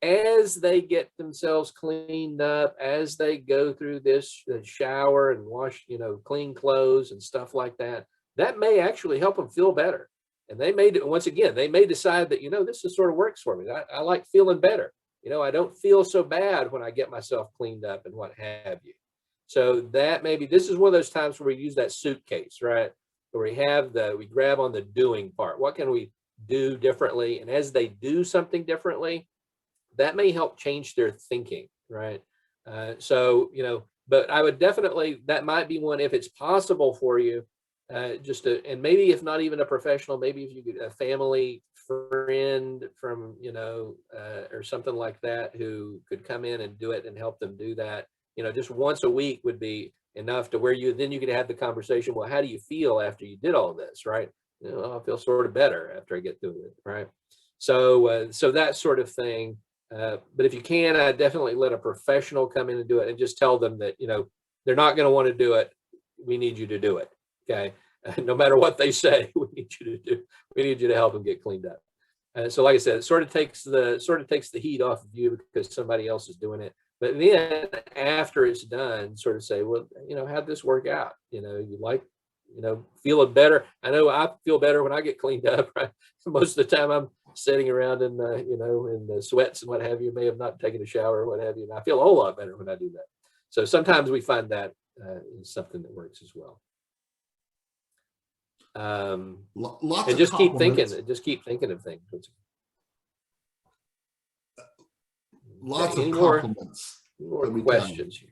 as they get themselves cleaned up, as they go through this shower and wash, you know, clean clothes and stuff like that, that may actually help them feel better. And they may, once again, they may decide that, you know, this is sort of works for me. I like feeling better. You know, I don't feel so bad when I get myself cleaned up and what have you. So that maybe this is one of those times where we use that suitcase, right? Where we grab on the doing part. What can we do differently? And as they do something differently, that may help change their thinking, right? So, you know, but I would definitely, that might be one, if it's possible for you, and maybe if not even a professional, maybe if you could, a family friend from, you know, or something like that, who could come in and do it and help them do that, you know, just once a week would be enough to where then you could have the conversation, well, how do you feel after you did all this, right? You know, I feel sort of better after I get through it, right? So, so that sort of thing. But if you can, I definitely let a professional come in and do it, and just tell them that, you know, they're not going to want to do it. We need you to do it. Okay. No matter what they say, we need you to help them get cleaned up. So like I said, it sort of takes the heat off of you because somebody else is doing it. But then after it's done, sort of say, well, you know, how'd this work out? You know, you like, you know, feeling better. I know I feel better when I get cleaned up, right? Most of the time I'm sitting around in the, you know, in the sweats and what have you, may have not taken a shower or what have you. And I feel a whole lot better when I do that. So sometimes we find that is something that works as well. Lots and of just keep compliments. keep thinking of things. Lots Okay, of compliments. More questions here.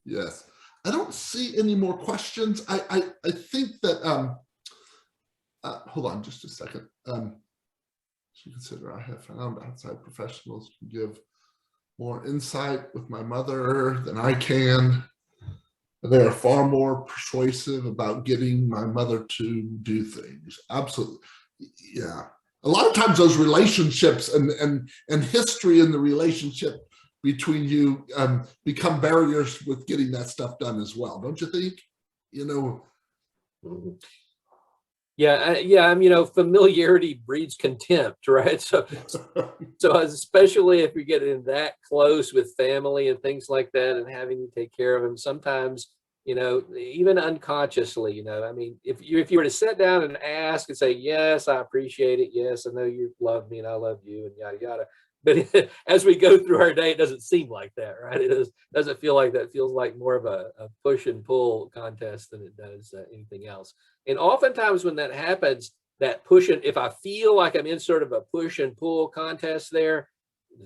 Yes. I don't see any more questions. I think that, hold on just a second. Should consider I have found outside professionals can give more insight with my mother than I can. They are far more persuasive about getting my mother to do things. Absolutely. Yeah. A lot of times those relationships and history in the relationship between you become barriers with getting that stuff done as well. Don't you think? You know? Mm-hmm. Yeah, you know, familiarity breeds contempt, right? So especially if you're getting that close with family and things like that, and having to take care of them, sometimes, you know, even unconsciously, you know, I mean, if you were to sit down and ask and say, yes, I appreciate it, yes, I know you love me and I love you, and yada yada. But as we go through our day, it doesn't seem like that, right? It doesn't feel like that. It feels like more of a push and pull contest than it does anything else. And oftentimes when that happens, that push, and if I feel like I'm in sort of a push and pull contest there,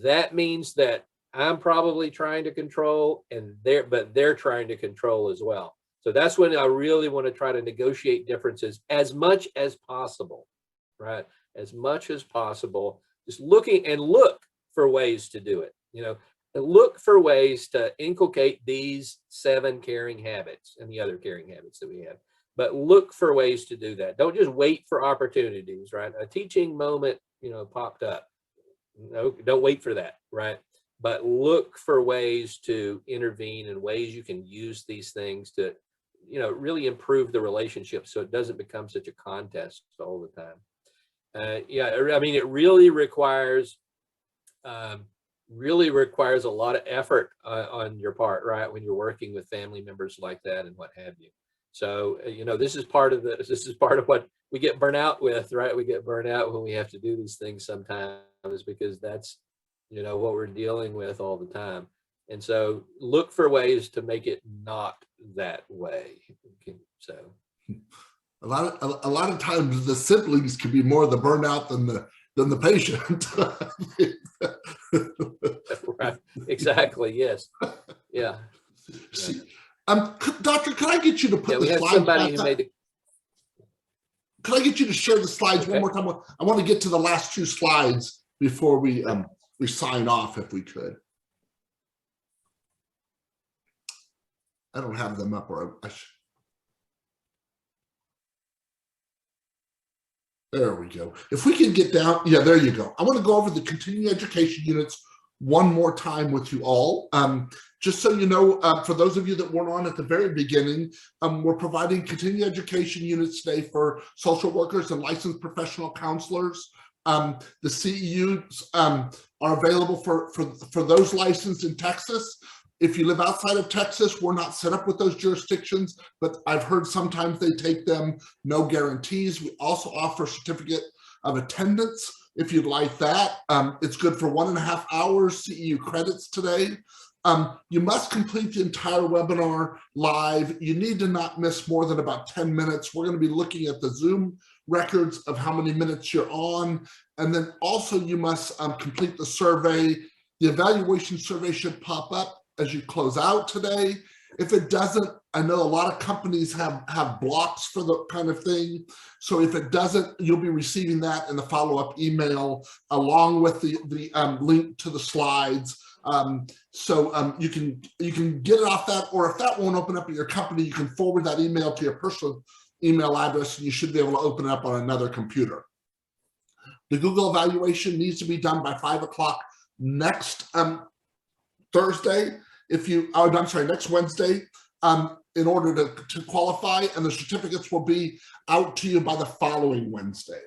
that means that I'm probably trying to control, and they're trying to control as well. So that's when I really want to try to negotiate differences as much as possible, right? As much as possible. Just look for ways to do it, you know, and look for ways to inculcate these 7 caring habits and the other caring habits that we have. But look for ways to do that. Don't just wait for opportunities, right? A teaching moment, you know, popped up. No, don't wait for that, right? but look for ways to intervene and ways you can use these things to, really improve the relationship so it doesn't become such a contest all the time. Yeah, I mean, it really requires a lot of effort on your part, right? When you're working with family members like that and what have you. So, this is part of what we get burnt out with, right? We get burnt out when we have to do these things sometimes because that's, what we're dealing with all the time. And so look for ways to make it not that way. Okay, so a lot of times the siblings can be more the burnout than the patient. right, exactly, yes, yeah. See, Doctor, can I get you to put we the have slides somebody back who up? made the Can I get you to share the slides Okay. one more time? I want to get to the last two slides before we sign off, if we could. I don't have them up, or there we go. If we can get down, yeah, there you go. I want to go over the continuing education units one more time with you all. Just so you know, for those of you that weren't on at the very beginning, we're providing continuing education units today for social workers and licensed professional counselors. The CEUs are available for those licensed in Texas. If you live outside of Texas, we're not set up with those jurisdictions, but I've heard sometimes they take them, no guarantees. We also offer a certificate of attendance if you'd like that. It's good for 1.5 hours CEU credits today. You must complete the entire webinar live. You need to not miss more than about 10 minutes. We're going to be looking at the Zoom records of how many minutes you're on. And then also you must complete the survey. The evaluation survey should pop up as you close out today. If it doesn't, I know a lot of companies have blocks for the kind of thing. So if it doesn't, you'll be receiving that in the follow-up email along with the link to the slides. So you can get it off that, or if that won't open up at your company, you can forward that email to your personal email address and you should be able to open it up on another computer. The Google evaluation needs to be done by 5 o'clock next Thursday. Next Wednesday, in order to qualify, and the certificates will be out to you by the following Wednesday.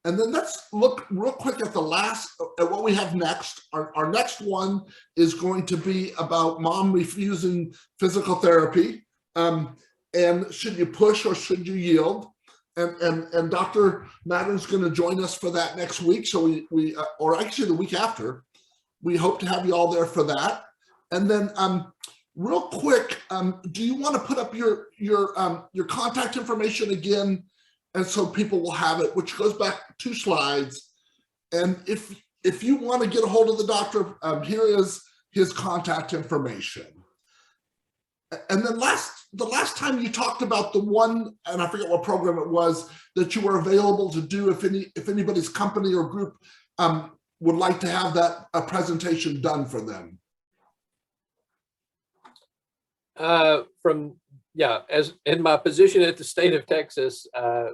And then let's look real quick at what we have next. Our next one is going to be about mom refusing physical therapy. And should you push or should you yield? And Dr. Mottern's going to join us for that next week. So or actually the week after, we hope to have you all there for that. And then real quick, do you want to put up your contact information again? And so people will have it, which goes back 2 slides. And if you want to get a hold of the doctor, here is his contact information. And then the last time you talked about the one, and I forget what program it was, that you were available to do if anybody's company or group would like to have that presentation done for them. As in my position at the state of Texas,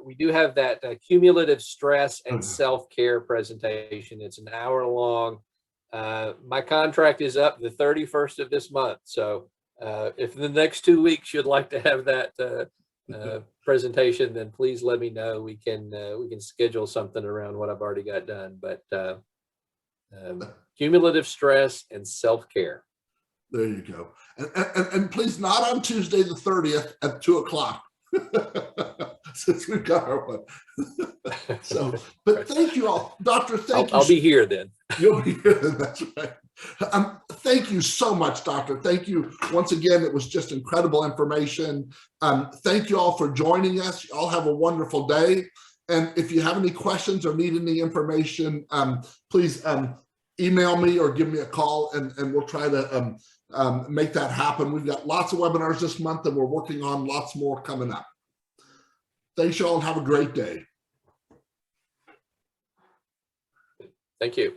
we do have that cumulative stress and self-care presentation. It's an hour long. My contract is up the 31st of this month. So if in the next 2 weeks you'd like to have that presentation, then please let me know. We can schedule something around what I've already got done. But cumulative stress and self-care. There you go. And please not on Tuesday the 30th at 2 o'clock. Since we've got our one. So, but thank you all. Doctor, thank you. I'll be here then. You'll be here then, that's right. Thank you so much, Doctor. Thank you once again. It was just incredible information. Thank you all for joining us. You all have a wonderful day. And if you have any questions or need any information, please email me or give me a call, and we'll try to make that happen. We've got lots of webinars this month, and we're working on lots more coming up. Thanks, y'all, and have a great day. Thank you.